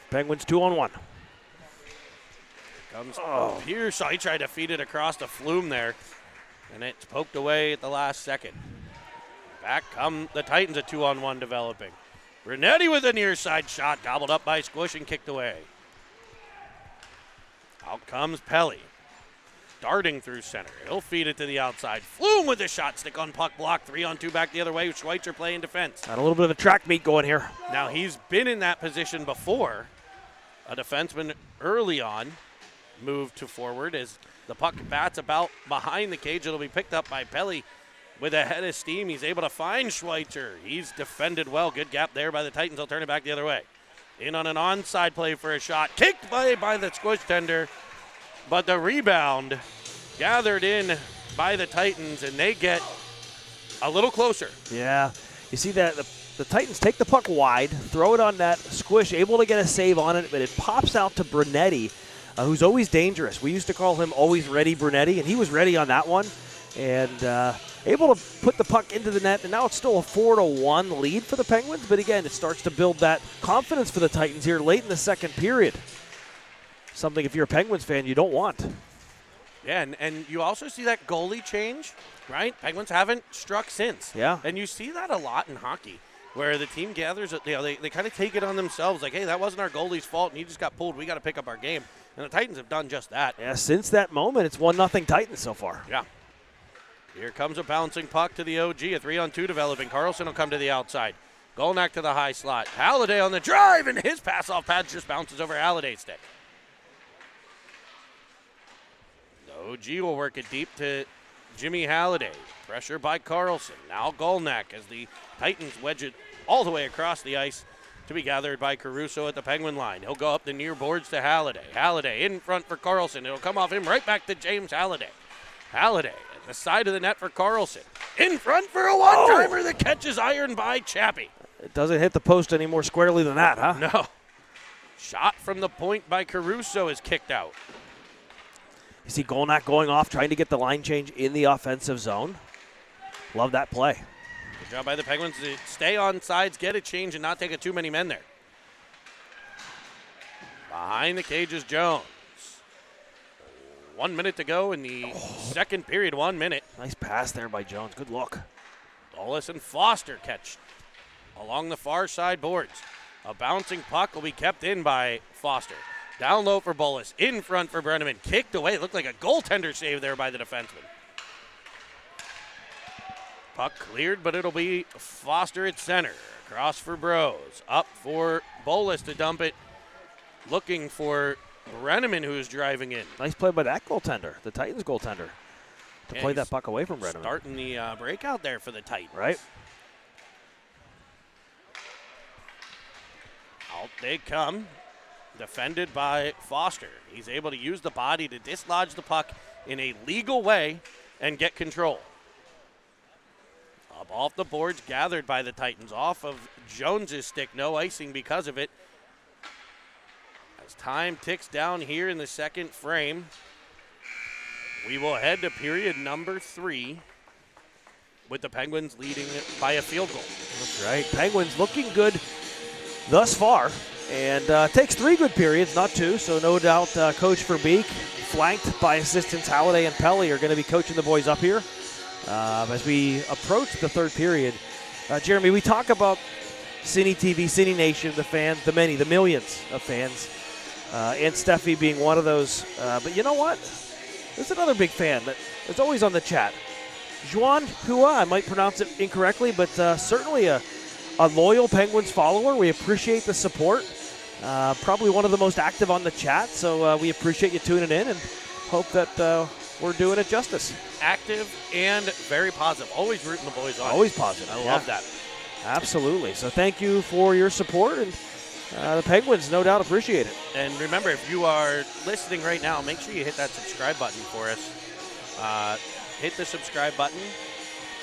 [SPEAKER 2] Penguins 2-on-1.
[SPEAKER 1] Comes Pierce. He tried to feed it across the flume there, and it's poked away at the last second. Back come the Titans at 2-on-1 developing. Brunetti with a near side shot, gobbled up by Squish and kicked away. Out comes Pelly, darting through center. He'll feed it to the outside. Flume with the shot, stick on puck block. 3-on-2 back the other way. Schweitzer playing defense.
[SPEAKER 2] Got a little bit of a track meet going here.
[SPEAKER 1] Now he's been in that position before. A defenseman early on moved to forward as the puck bats about behind the cage. It'll be picked up by Pelly with a head of steam. He's able to find Schweitzer. He's defended well. Good gap there by the Titans. They'll turn it back the other way. In on an onside play for a shot. Kicked by the Squish tender. But the rebound gathered in by the Titans, and they get a little closer.
[SPEAKER 2] Yeah. You see that the Titans take the puck wide, throw it on net. Squish able to get a save on it, but it pops out to Brunetti, who's always dangerous. We used to call him Always Ready Brunetti, and he was ready on that one. And able to put the puck into the net, and now it's still a 4-1 lead for the Penguins. But again, it starts to build that confidence for the Titans here late in the second period. Something, if you're a Penguins fan, you don't want.
[SPEAKER 1] Yeah, and you also see that goalie change, right? Penguins haven't struck since.
[SPEAKER 2] Yeah.
[SPEAKER 1] And you see that a lot in hockey, where the team gathers, they kind of take it on themselves, like, hey, that wasn't our goalie's fault, and he just got pulled. We got to pick up our game. And the Titans have done just that.
[SPEAKER 2] Yeah, since that moment, it's 1-0 Titans so far.
[SPEAKER 1] Yeah. Here comes a bouncing puck to the OG, a 3-on-2 developing. Carlson will come to the outside. Golnack to the high slot. Halliday on the drive, and his pass-off pad just bounces over Halliday's stick. The OG will work it deep to Jimmy Halliday. Pressure by Carlson. Now Golnack as the Titans wedge it all the way across the ice to be gathered by Caruso at the Penguin line. He'll go up the near boards to Halliday. Halliday in front for Carlson. It'll come off him right back to James Halliday. Halliday at the side of the net for Carlson. In front for a one-timer that catches iron by Chappie.
[SPEAKER 2] It doesn't hit the post any more squarely than that, huh?
[SPEAKER 1] No. Shot from the point by Caruso is kicked out.
[SPEAKER 2] You see Golnack going off, trying to get the line change in the offensive zone. Love that play.
[SPEAKER 1] Good job by the Penguins to stay on sides, get a change, and not take it too many men there. Behind the cage is Jones. 1 minute to go in the second period, 1 minute.
[SPEAKER 2] Nice pass there by Jones. Good look.
[SPEAKER 1] Bolus and Foster catch along the far side boards. A bouncing puck will be kept in by Foster. Down low for Bolus. In front for Brenneman. Kicked away. It looked like a goaltender save there by the defenseman. Puck cleared, but it'll be Foster at center. Across for Bros. Up for Bolus to dump it. Looking for Brenneman, who's driving in.
[SPEAKER 2] Nice play by that goaltender, the Titans goaltender, to play that puck away from Brenneman.
[SPEAKER 1] Starting the breakout there for the Titans.
[SPEAKER 2] Right.
[SPEAKER 1] Out they come. Defended by Foster. He's able to use the body to dislodge the puck in a legal way and get control. Up off the boards, gathered by the Titans. Off of Jones's stick. No icing because of it. As time ticks down here in the second frame, we will head to period number 3 with the Penguins leading by a field goal.
[SPEAKER 2] That's right. Penguins looking good thus far. And takes 3 good periods, not 2. So no doubt Coach Verbeek, flanked by assistants Halliday and Pelly, are going to be coaching the boys up here as we approach the 3rd period. Jeremy, we talk about Cine TV, Cine Nation, the fans, the millions of fans, and Steffi being one of those. But you know what? There's another big fan that's always on the chat. Juan Hua, I might pronounce it incorrectly, but certainly a loyal Penguins follower. We appreciate the support. Probably one of the most active on the chat, so we appreciate you tuning in and hope that we're doing it justice.
[SPEAKER 1] Active and very positive. Always rooting the boys on.
[SPEAKER 2] Always positive.
[SPEAKER 1] I love that.
[SPEAKER 2] Absolutely. So thank you for your support, and the Penguins no doubt appreciate it.
[SPEAKER 1] And remember, if you are listening right now, make sure you hit that subscribe button for us. Hit the subscribe button.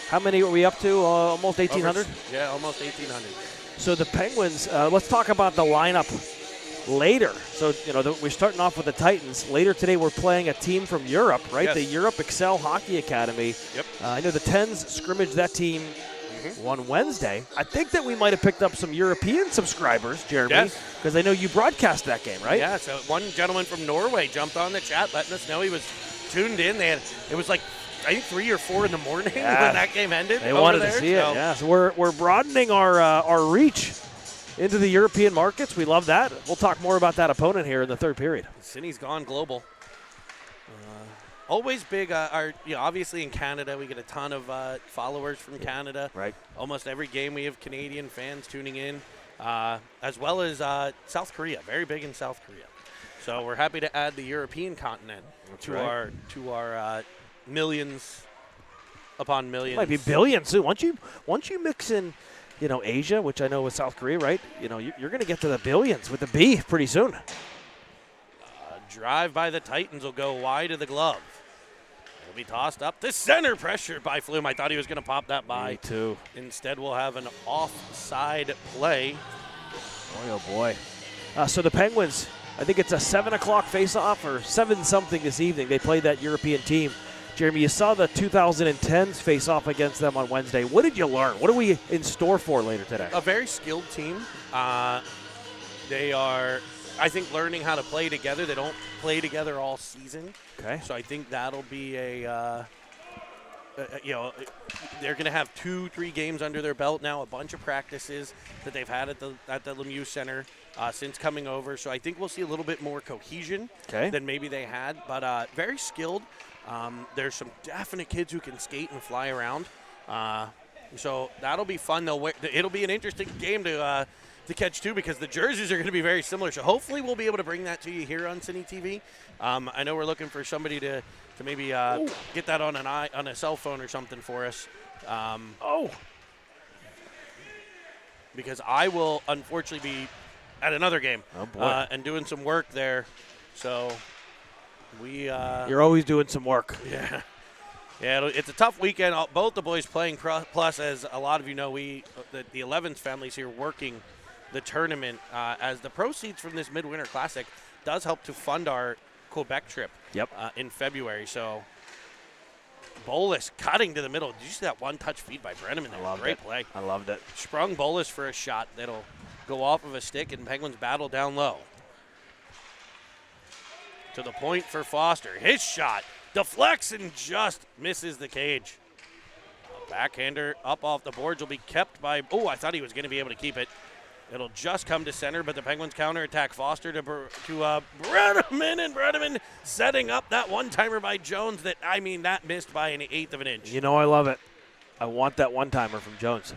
[SPEAKER 2] How many are we up to? Almost 1,800?
[SPEAKER 1] Yeah, almost 1,800.
[SPEAKER 2] So the Penguins, let's talk about the lineup later. So, we're starting off with the Titans. Later today, we're playing a team from Europe, right?
[SPEAKER 1] Yes.
[SPEAKER 2] The Europe Excel Hockey Academy.
[SPEAKER 1] Yep.
[SPEAKER 2] I know the Tens scrimmaged that team on Wednesday. I think that we might have picked up some European subscribers, Jeremy,
[SPEAKER 1] Yes.
[SPEAKER 2] because I know you broadcast that game, right?
[SPEAKER 1] Yeah, so one gentleman from Norway jumped on the chat letting us know he was tuned in. It was like, I think 3 or 4 in the morning when that game ended.
[SPEAKER 2] They wanted to see it, yeah. So we're broadening our reach into the European markets. We love that. We'll talk more about that opponent here in the 3rd period.
[SPEAKER 1] Cine's gone global. Always big. Obviously in Canada, we get a ton of followers from Canada.
[SPEAKER 2] Right.
[SPEAKER 1] Almost every game we have Canadian fans tuning in, as well as South Korea. Very big in South Korea. So we're happy to add the European continent to our millions upon millions.
[SPEAKER 2] It might be billions soon. Once you mix in, Asia, which I know with South Korea, right? You're going to get to the billions with the B pretty soon.
[SPEAKER 1] Drive by the Titans will go wide of the glove. It'll be tossed up to center, pressure by Flume. I thought he was going to pop that by.
[SPEAKER 2] Me too.
[SPEAKER 1] Instead, we'll have an offside play.
[SPEAKER 2] Boy, oh boy. So the Penguins, I think it's a 7 o'clock face-off or 7-something this evening. They played that European team. Jeremy, you saw the 2010s face-off against them on Wednesday. What did you learn? What are we in store for later today?
[SPEAKER 1] A very skilled team. They are, I think, learning how to play together. They don't play together all season.
[SPEAKER 2] Okay.
[SPEAKER 1] So I think that'll be they're going to have 2-3 games under their belt now, a bunch of practices that they've had at the Lemieux Center since coming over. So I think we'll see a little bit more cohesion than maybe they had, but very skilled. There's some definite kids who can skate and fly around. So that'll be fun. It'll be an interesting game to catch too, because the jerseys are going to be very similar. So hopefully we'll be able to bring that to you here on Cine TV. I know we're looking for somebody to maybe get that on a cell phone or something for us. Because I will unfortunately be at another game and doing some work there. So you're
[SPEAKER 2] always doing some work.
[SPEAKER 1] Yeah. Yeah, it's a tough weekend. Both the boys playing, plus, as a lot of you know, the 11th families here working the tournament, as the proceeds from this Midwinter Classic does help to fund our Quebec trip in February. So Bolus cutting to the middle. Did you see that one-touch feed by Brenneman there? Great play.
[SPEAKER 2] I loved it.
[SPEAKER 1] Sprung Bolus for a shot that'll go off of a stick, and Penguins battle down low. To the point for Foster. His shot deflects and just misses the cage. A backhander up off the boards will be kept by, I thought he was going to be able to keep it. It'll just come to center, but the Penguins counterattack. Foster to Brenneman, and Brenneman setting up that one-timer by Jones that missed by an 1/8 of an inch.
[SPEAKER 2] I love it. I want that one-timer from Jones.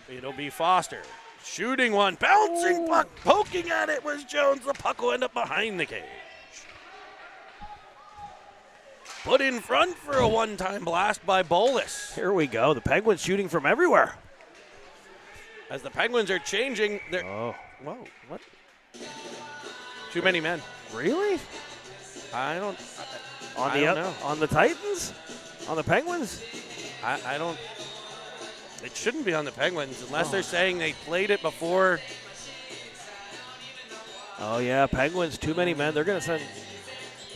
[SPEAKER 1] It'll be Foster. Shooting one, bouncing puck, poking at it was Jones. The puck will end up behind the cage. Put in front for a one-time blast by Bolus.
[SPEAKER 2] Here we go. The Penguins shooting from everywhere.
[SPEAKER 1] As the Penguins are changing their...
[SPEAKER 2] Whoa, what?
[SPEAKER 1] Too many men.
[SPEAKER 2] Really?
[SPEAKER 1] I don't know.
[SPEAKER 2] On the Titans? On the Penguins?
[SPEAKER 1] I don't... It shouldn't be on the Penguins unless they're saying they played it before.
[SPEAKER 2] Oh, yeah, Penguins, too many men. They're going to send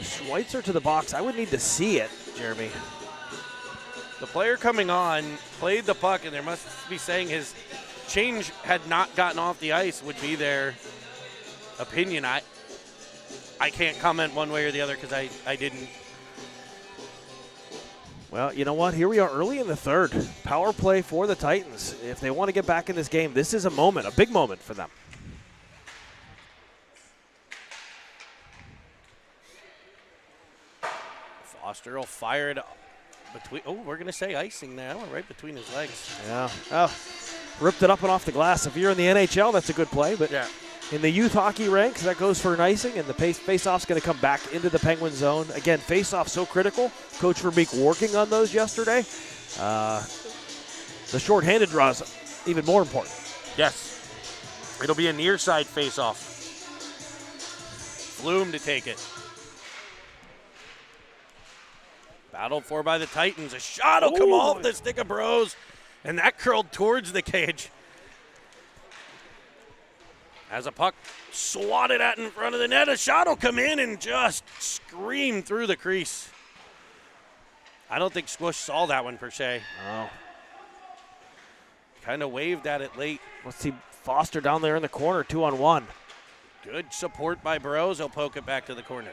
[SPEAKER 2] Schweitzer to the box. I would need to see it, Jeremy.
[SPEAKER 1] The player coming on played the puck, and they must be saying his change had not gotten off the ice would be their opinion. I can't comment one way or the other because I didn't.
[SPEAKER 2] Well, you know what? Here we are early in the third. Power play for the Titans. If they want to get back in this game, this is a moment, a big moment for them.
[SPEAKER 1] Foster will fire it between. Oh, we're going to say icing now, right between his legs.
[SPEAKER 2] Yeah. Oh, ripped it up and off the glass. If you're in the NHL, that's a good play. But
[SPEAKER 1] yeah.
[SPEAKER 2] In the youth hockey ranks, that goes for an icing, and the face-off's going to come back into the Penguin zone. Again, face-off so critical. Coach Verbeek working on those yesterday. The shorthanded draws even more important.
[SPEAKER 1] Yes. It'll be a near side face-off. Flume to take it. Battled for by the Titans. A shot will come off the stick of Bros, and that curled towards the cage. As a puck swatted at in front of the net, a shot will come in and just scream through the crease. I don't think Squish saw that one per se.
[SPEAKER 2] Oh.
[SPEAKER 1] Kind of waved at it late.
[SPEAKER 2] Let's see Foster down there in the corner, 2-on-1.
[SPEAKER 1] Good support by Burrows. He'll poke it back to the corner.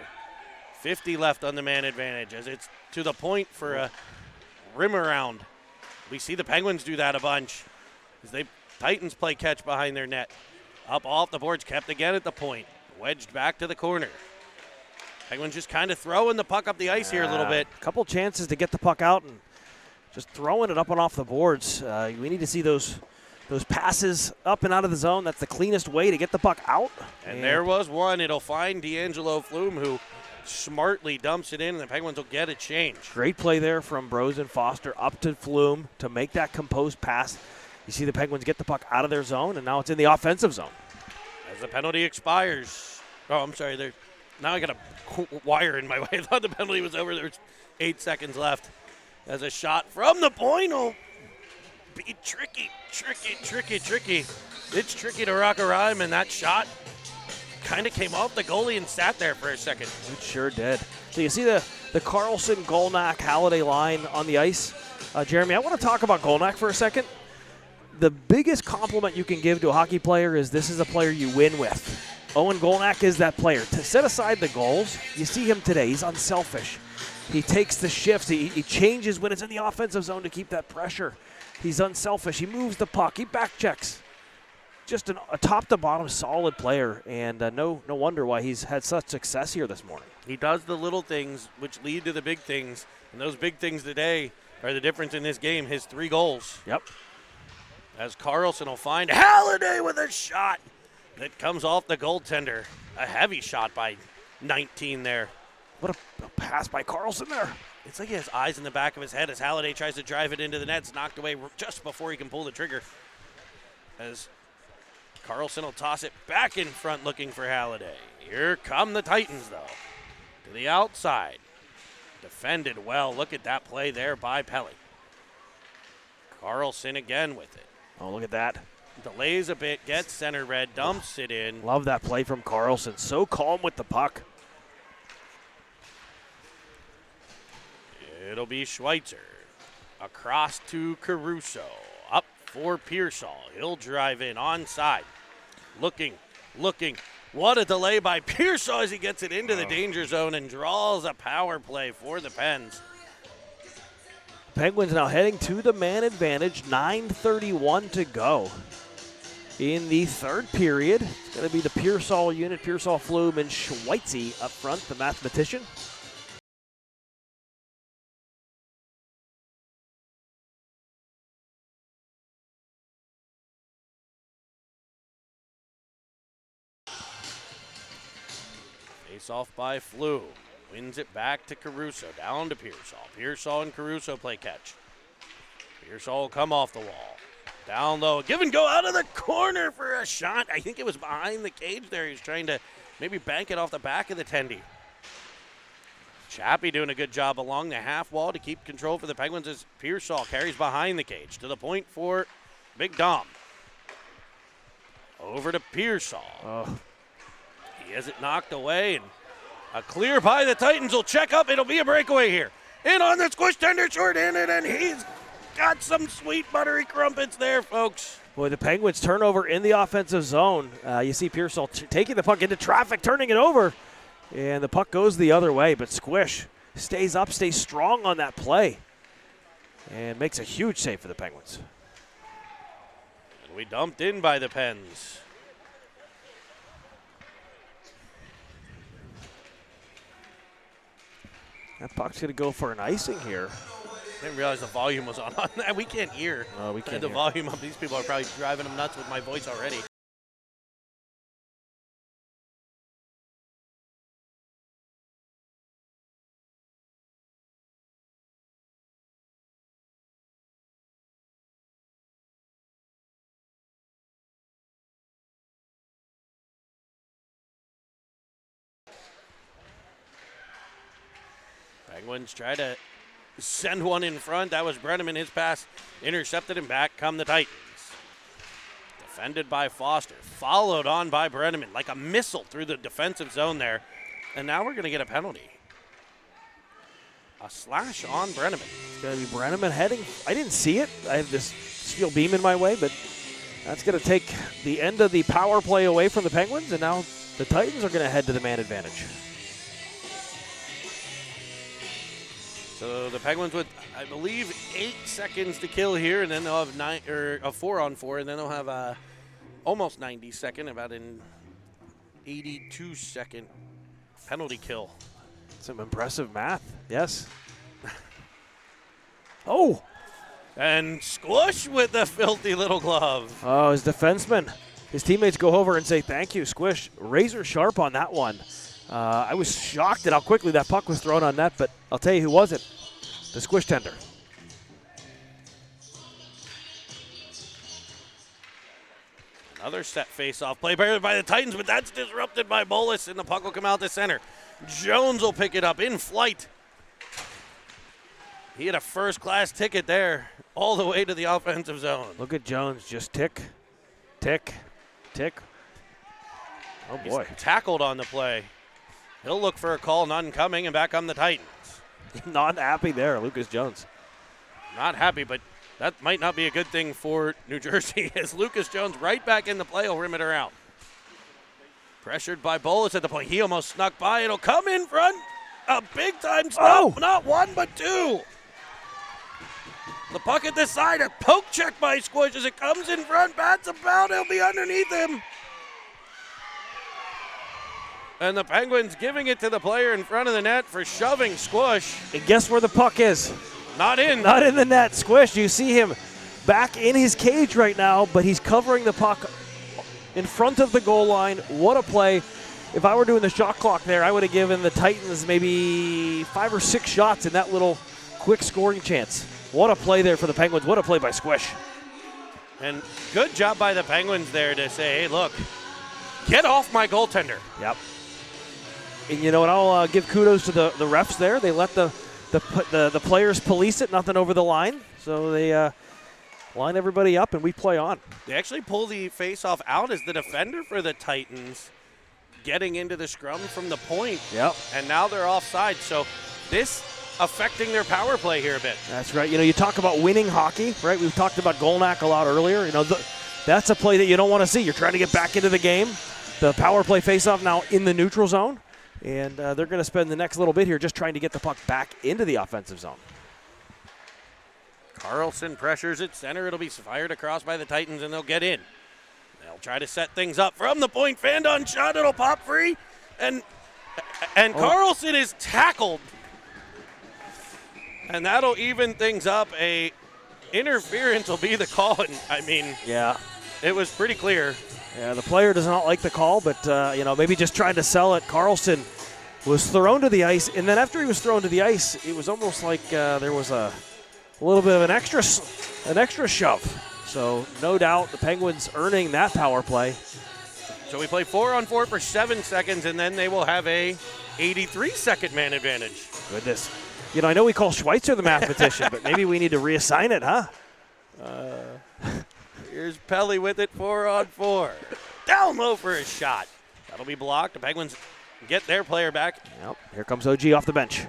[SPEAKER 1] 50 left on the man advantage as it's to the point for a rim around. We see the Penguins do that a bunch as Titans play catch behind their net. Up off the boards, kept again at the point. Wedged back to the corner. Penguins just kind of throwing the puck up the ice here a little bit.
[SPEAKER 2] A couple chances to get the puck out and just throwing it up and off the boards. We need to see those passes up and out of the zone. That's the cleanest way to get the puck out.
[SPEAKER 1] And there was one. It'll find D'Angelo Flume, who smartly dumps it in, and the Penguins will get a change.
[SPEAKER 2] Great play there from Bros and Foster up to Flume to make that composed pass. You see the Penguins get the puck out of their zone, and now it's in the offensive zone.
[SPEAKER 1] As the penalty expires. Oh, I'm sorry. Now I got a wire in my way. I thought the penalty was over. There's 8 seconds left. As a shot from the point will be tricky. It's tricky to rock a rhyme, and that shot kind of came off the goalie and sat there for a second.
[SPEAKER 2] It sure did. So you see the Carlson, Golnack, Halladay line on the ice. Jeremy, I want to talk about Golnack for a second. The biggest compliment you can give to a hockey player is this is a player you win with. Owen Golnack is that player. To set aside the goals, you see him today. He's unselfish. He takes the shifts. He changes when it's in the offensive zone to keep that pressure. He's unselfish. He moves the puck. He back checks. Just a top-to-bottom solid player, and no wonder why he's had such success here this morning.
[SPEAKER 1] He does the little things which lead to the big things, and those big things today are the difference in this game, his 3 goals.
[SPEAKER 2] Yep.
[SPEAKER 1] As Carlson will find Halladay with a shot that comes off the goaltender. A heavy shot by 19 there.
[SPEAKER 2] What a pass by Carlson there.
[SPEAKER 1] It's like he has eyes in the back of his head as Halladay tries to drive it into the net. It's knocked away just before he can pull the trigger. As Carlson will toss it back in front looking for Halladay. Here come the Titans, though. To the outside. Defended well. Look at that play there by Pelly. Carlson again with it.
[SPEAKER 2] Oh, look at that.
[SPEAKER 1] Delays a bit, gets center red, dumps it in.
[SPEAKER 2] Love that play from Carlson. So calm with the puck.
[SPEAKER 1] It'll be Schweitzer. Across to Caruso. Up for Pearsall. He'll drive in onside. Looking. What a delay by Pearsall as he gets it into the danger zone and draws a power play for the Pens.
[SPEAKER 2] Penguins now heading to the man advantage. 9:31 to go in the third period. It's going to be the Pearsall unit, Pearsall, Flume, and Schweitzer up front, the mathematician.
[SPEAKER 1] Face off by Flume. Wins it back to Caruso. Down to Pearsall. Pearsall and Caruso play catch. Pearsall will come off the wall. Down low. Give and go out of the corner for a shot. I think it was behind the cage there. He was trying to maybe bank it off the back of the tendy. Chappie doing a good job along the half wall to keep control for the Penguins as Pearsall carries behind the cage. To the point for Big Dom. Over to Pearsall.
[SPEAKER 2] Oh.
[SPEAKER 1] He has it knocked away, and a clear by the Titans will check up. It'll be a breakaway here. In on the squish tender, short-handed, and he's got some sweet buttery crumpets there, folks.
[SPEAKER 2] Boy, the Penguins turnover in the offensive zone. You see Pearsall taking the puck into traffic, turning it over, and the puck goes the other way, but Squish stays up, stays strong on that play, and makes a huge save for the Penguins.
[SPEAKER 1] And we dumped in by the Pens.
[SPEAKER 2] That puck's going to go for an icing here.
[SPEAKER 1] I didn't realize the volume was on that. We can't hear.
[SPEAKER 2] Oh, we can't
[SPEAKER 1] the
[SPEAKER 2] hear.
[SPEAKER 1] volume of these people are probably driving them nuts with my voice already. Penguins try to send one in front. That was Brenneman. His pass intercepted and back come the Titans. Defended by Foster. Followed on by Brenneman like a missile through the defensive zone there. And now we're going to get a penalty. A slash on Brenneman.
[SPEAKER 2] It's going to be Brenneman heading. I didn't see it. I have this steel beam in my way, but that's going to take the end of the power play away from the Penguins, and now the Titans are going to head to the man advantage.
[SPEAKER 1] So the Penguins with, I believe, 8 seconds to kill here, and then they'll have a 4-on-4, and then they'll have almost 90 second, about an 82-second penalty kill.
[SPEAKER 2] Some impressive math, yes. Oh!
[SPEAKER 1] And Squish with the filthy little glove.
[SPEAKER 2] Oh, his defenseman. His teammates go over and say, thank you, Squish. Razor sharp on that one. I was shocked at how quickly that puck was thrown on net, but I'll tell you who wasn't. The Squish tender.
[SPEAKER 1] Another set face-off play by the Titans, but that's disrupted by Bolus, and the puck will come out to center. Jones will pick it up in flight. He had a first-class ticket there, all the way to the offensive zone.
[SPEAKER 2] Look at Jones, just tick, tick, tick. Oh, boy.
[SPEAKER 1] He's tackled on the play. He'll look for a call, none coming, and back on the Titans.
[SPEAKER 2] Not happy there, Lucas Jones.
[SPEAKER 1] Not happy, but that might not be a good thing for New Jersey as Lucas Jones right back in the play will rim it around. Pressured by Bolus at the point. He almost snuck by. It'll come in front. A big-time stop.
[SPEAKER 2] Oh.
[SPEAKER 1] Not one, but two. The puck at the side. A poke check by Squish as it comes in front. Bats about. He'll be underneath him. And the Penguins giving it to the player in front of the net for shoving Squish.
[SPEAKER 2] And guess where the puck is?
[SPEAKER 1] Not in.
[SPEAKER 2] Not in the net. Squish, you see him back in his cage right now, but he's covering the puck in front of the goal line. What a play. If I were doing the shot clock there, I would have given the Titans maybe 5 or 6 shots in that little quick scoring chance. What a play there for the Penguins. What a play by Squish.
[SPEAKER 1] And good job by the Penguins there to say, hey, look, get off my goaltender.
[SPEAKER 2] Yep. And you know what? I'll give kudos to the refs there. They let the players police it, nothing over the line. So they line everybody up, and we play on.
[SPEAKER 1] They actually pull the face-off out as the defender for the Titans getting into the scrum from the point.
[SPEAKER 2] Yep.
[SPEAKER 1] And now they're offside. So this affecting their power play here a bit.
[SPEAKER 2] That's right. You know, you talk about winning hockey, right? We've talked about Golnack a lot earlier. You know, that's a play that you don't want to see. You're trying to get back into the game. The power play face-off now in the neutral zone. And they're going to spend the next little bit here just trying to get the puck back into the offensive zone.
[SPEAKER 1] Carlson pressures at center. It'll be fired across by the Titans, and they'll get in. They'll try to set things up from the point. Fandon shot. It'll pop free. And Carlson is tackled. And that'll even things up. A interference will be the call. And, I mean,
[SPEAKER 2] yeah,
[SPEAKER 1] it was pretty clear.
[SPEAKER 2] Yeah, the player does not like the call, but, maybe just trying to sell it. Carlson was thrown to the ice, and then after he was thrown to the ice, it was almost like there was a little bit of an extra shove. So no doubt the Penguins earning that power play.
[SPEAKER 1] So we play 4-on-4 for 7 seconds, and then they will have a 83-second man advantage.
[SPEAKER 2] Goodness. You know, I know we call Schweitzer the mathematician, but maybe we need to reassign it, huh?
[SPEAKER 1] Here's Pelly with it, 4-on-4. Down low for a shot. That'll be blocked. The Penguins get their player back.
[SPEAKER 2] Yep. Here comes OG off the bench.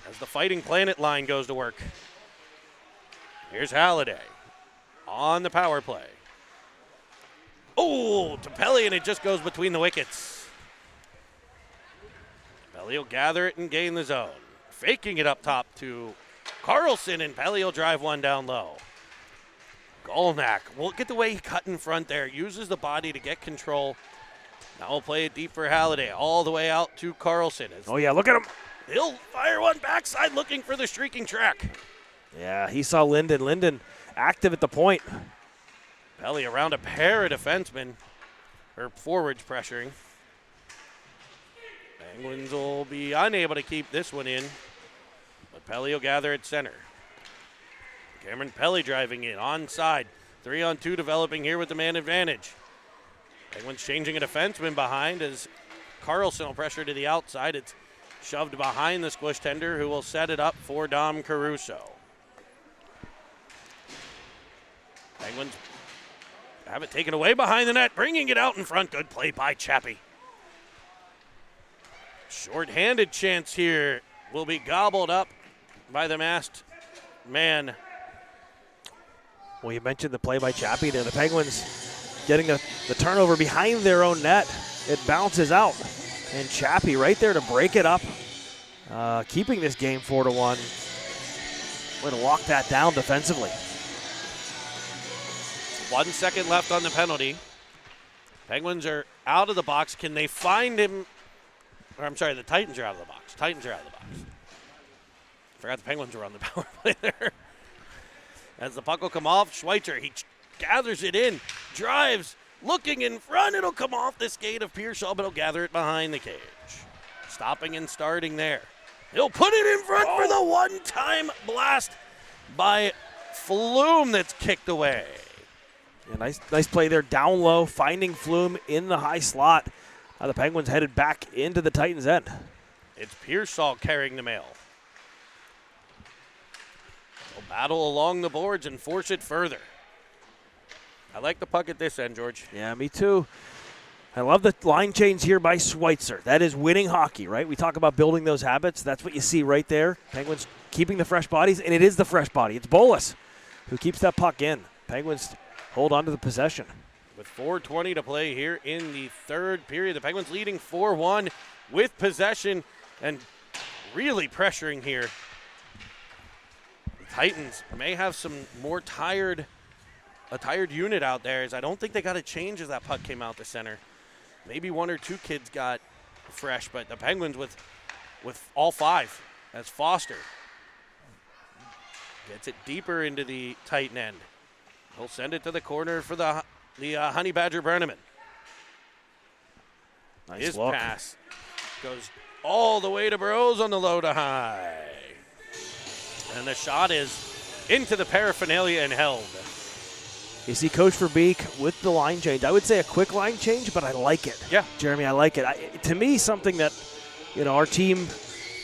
[SPEAKER 1] As the Fighting Planet line goes to work. Here's Halliday on the power play. Oh, to Pelly, and it just goes between the wickets. Pelly will gather it and gain the zone. Faking it up top to Carlson, and Pelly will drive one down low. Golnack, look at the way he cut in front there. Uses the body to get control. Now we'll play it deep for Halliday, all the way out to Carlson.
[SPEAKER 2] Oh, yeah, look at him.
[SPEAKER 1] He'll fire one backside looking for the streaking track.
[SPEAKER 2] Yeah, he saw Linden. Linden active at the point.
[SPEAKER 1] Pelly around a pair of defensemen, or forwards pressuring. Penguins will be unable to keep this one in, but Pelly will gather at center. Cameron Pelly driving in, onside. 3-on-2 developing here with the man advantage. Penguins changing a defenseman behind as Carlson will pressure to the outside. It's shoved behind the squish tender, who will set it up for Dom Caruso. Penguins have it taken away behind the net, bringing it out in front. Good play by Chappie. Short-handed chance here will be gobbled up by the masked man.
[SPEAKER 2] Well, you mentioned the play by Chappie there. The Penguins getting the turnover behind their own net. It bounces out. And Chappie right there to break it up, keeping this game 4-1. Way to lock that down defensively.
[SPEAKER 1] 1 second left on the penalty. Penguins are out of the box. Can they find him? Or I'm sorry, the Titans are out of the box. Titans are out of the box. Forgot the Penguins were on the power play there. As the puck will come off, Schweitzer, he gathers it in, drives, looking in front. It'll come off the skate of Pearsall, but he'll gather it behind the cage. Stopping and starting there. He'll put it in front for the one-time blast by Flume that's kicked away.
[SPEAKER 2] Yeah, nice play there, down low, finding Flume in the high slot. Now the Penguins headed back into the Titans' end.
[SPEAKER 1] It's Pearsall carrying the mail. They'll battle along the boards and force it further. I like the puck at this end, George.
[SPEAKER 2] Yeah, me too. I love the line change here by Schweitzer. That is winning hockey, right? We talk about building those habits. That's what you see right there. Penguins keeping the fresh bodies, and it is the fresh body. It's Bolas who keeps that puck in. Penguins hold on to the possession.
[SPEAKER 1] With 4:20 to play here in the third period, the Penguins leading 4-1 with possession and really pressuring here. The Titans may have some more tired unit out there, as I don't think they got a change as that puck came out the center. Maybe one or two kids got fresh, but the Penguins with all five as Foster gets it deeper into the Titan end. He'll send it to the corner for the Honey Badger Brenneman.
[SPEAKER 2] Nice
[SPEAKER 1] His
[SPEAKER 2] look.
[SPEAKER 1] pass goes all the way to Burrows on the low to high. And the shot is into the paraphernalia and held.
[SPEAKER 2] You see Coach Verbeek with the line change. I would say a quick line change, but I like it.
[SPEAKER 1] Yeah.
[SPEAKER 2] Jeremy, I like it. To me, something that, our team,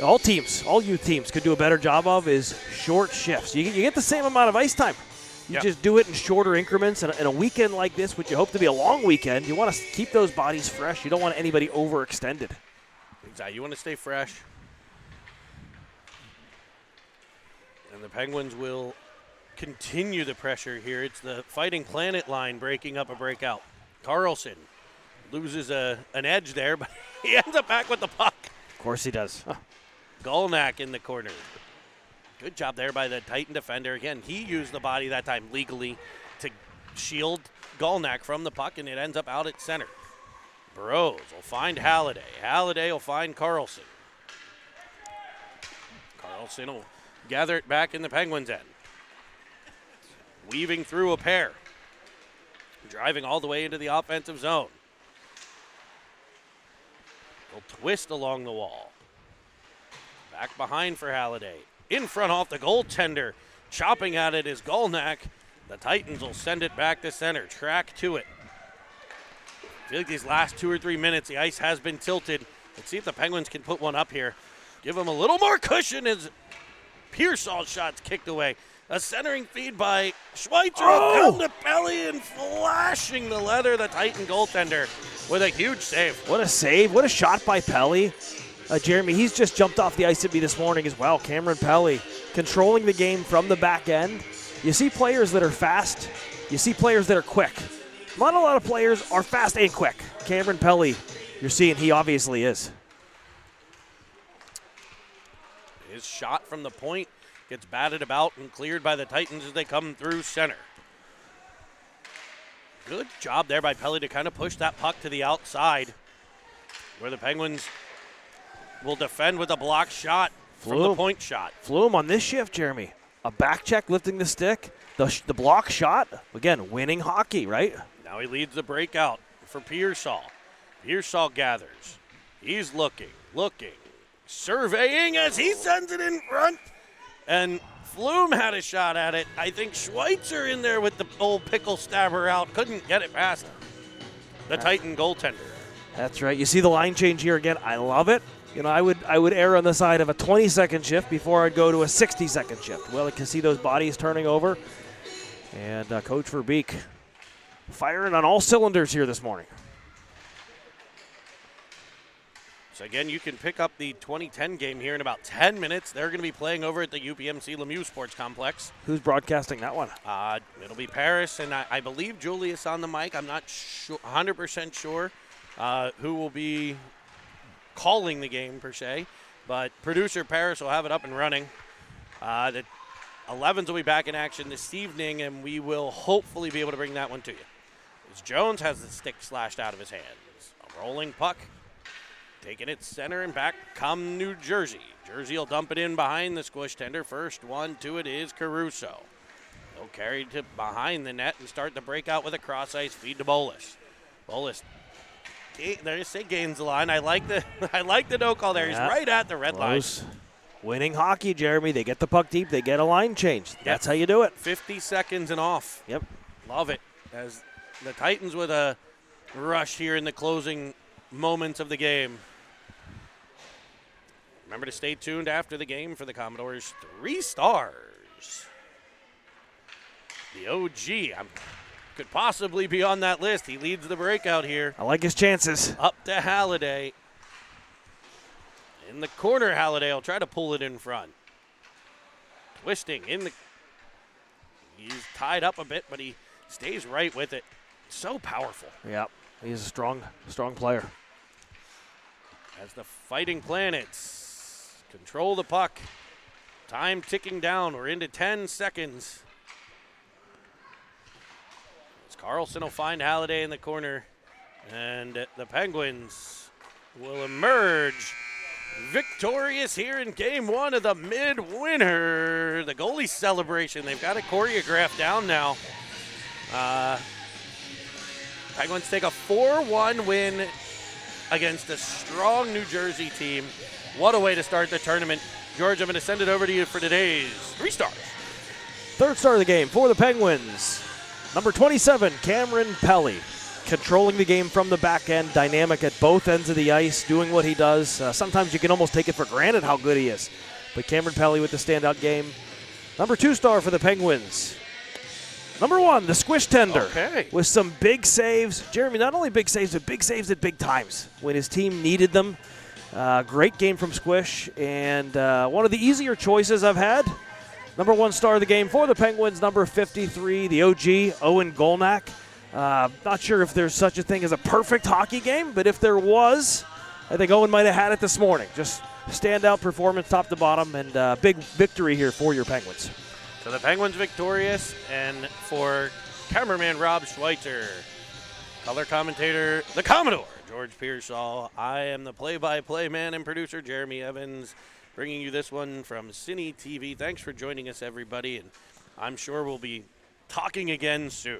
[SPEAKER 2] all youth teams could do a better job of is short shifts. You get the same amount of ice time. You just do it in shorter increments. And a weekend like this, which you hope to be a long weekend, you want to keep those bodies fresh. You don't want anybody overextended.
[SPEAKER 1] Exactly. You want to stay fresh. And the Penguins will continue the pressure here. It's the Fighting Planet line breaking up a breakout. Carlson loses an edge there, but he ends up back with the puck.
[SPEAKER 2] Of course he does.
[SPEAKER 1] Golnack in the corner. Good job there by the Titan defender. Again, he used the body that time legally to shield Golnack from the puck, and it ends up out at center. Burrows will find Halliday. Halliday will find Carlson. Carlson will gather it back in the Penguins' end. Weaving through a pair. Driving all the way into the offensive zone. He'll twist along the wall. Back behind for Halliday. In front off the goaltender. Chopping at it is Golnack. The Titans will send it back to center. Track to it. I feel like these last 2 or 3 minutes, the ice has been tilted. Let's see if the Penguins can put one up here. Give them a little more cushion as Pearsall's shot's kicked away. A centering feed by Schweitzer. Come to Pelly and flashing the leather, the Titan goaltender with a huge save.
[SPEAKER 2] What a save. What a shot by Pelly. Jeremy, he's just jumped off the ice at me this morning as well. Cameron Pelly controlling the game from the back end. You see players that are fast. You see players that are quick. Not a lot of players are fast and quick. Cameron Pelly, you're seeing he obviously is.
[SPEAKER 1] His shot from the point gets batted about and cleared by the Titans as they come through center. Good job there by Pelly to kind of push that puck to the outside, where the Penguins will defend with a block shot from the point shot.
[SPEAKER 2] Flume on this shift, Jeremy. A back check lifting the stick. The block shot. Again, winning hockey, right?
[SPEAKER 1] Now he leads the breakout for Pearsall. Pearsall gathers. He's looking, surveying as he sends it in front. And Flume had a shot at it. I think Schweitzer in there with the old pickle stabber out. Couldn't get it past the Titan goaltender.
[SPEAKER 2] That's right. You see the line change here again. I love it. You know, I would err on the side of a 20-second shift before I'd go to a 60-second shift. Well, I can see those bodies turning over. And Coach Verbeek firing on all cylinders here this morning.
[SPEAKER 1] So again, you can pick up the 2010 game here in about 10 minutes. They're going to be playing over at the UPMC Lemieux Sports Complex.
[SPEAKER 2] Who's broadcasting that one?
[SPEAKER 1] It'll be Paris, and I believe Julius on the mic. I'm not 100% sure who will be calling the game per se, but producer Paris will have it up and running. The 11s will be back in action this evening, and we will hopefully be able to bring that one to you. As Jones has the stick slashed out of his hands. A rolling puck. Taking it center and back come New Jersey. Jersey will dump it in behind the squish tender. First one to it is Caruso. He'll carry to behind the net and start the breakout with a cross ice feed to Bolus. Bolus, there you say gains the line. I like the no call there. He's right at the red line.
[SPEAKER 2] Winning hockey, Jeremy. They get the puck deep. They get a line change. That's how you do it.
[SPEAKER 1] 50 seconds and off.
[SPEAKER 2] Yep.
[SPEAKER 1] Love it. As the Titans with a rush here in the closing moments of the game. Remember to stay tuned after the game for the Commodores' 3 stars. The OG could possibly be on that list. He leads the breakout here.
[SPEAKER 2] I like his chances.
[SPEAKER 1] Up to Halliday. In the corner, Halliday will try to pull it in front. Twisting in the. He's tied up a bit, but he stays right with it. So powerful.
[SPEAKER 2] Yeah, he's a strong player.
[SPEAKER 1] As the Fighting Planets control the puck. Time ticking down. We're into 10 seconds. As Carlson will find Halliday in the corner. And the Penguins will emerge victorious here in Game 1 of the mid-winter. The goalie celebration. They've got it choreographed down now. Penguins take a 4-1 win against a strong New Jersey team. What a way to start the tournament. George, I'm going to send it over to you for today's 3 stars.
[SPEAKER 2] Third star of the game for the Penguins. Number 27, Cameron Pelly. Controlling the game from the back end, dynamic at both ends of the ice, doing what he does. Sometimes you can almost take it for granted how good he is. But Cameron Pelly with the standout game. Number 2 star for the Penguins. Number 1, the squish tender.
[SPEAKER 1] Okay.
[SPEAKER 2] With some big saves. Jeremy, not only big saves, but big saves at big times when his team needed them. Great game from Squish, and one of the easier choices I've had. Number 1 star of the game for the Penguins, number 53, the OG, Owen Golnack. Not sure if there's such a thing as a perfect hockey game, but if there was, I think Owen might have had it this morning. Just standout performance top to bottom, and big victory here for your Penguins.
[SPEAKER 1] So the Penguins victorious, and for cameraman Rob Schweitzer, color commentator, the Commodore, George Pearsall. I am the play-by-play man and producer, Jeremy Evans, bringing you this one from Cine TV. Thanks for joining us, everybody, and I'm sure we'll be talking again soon.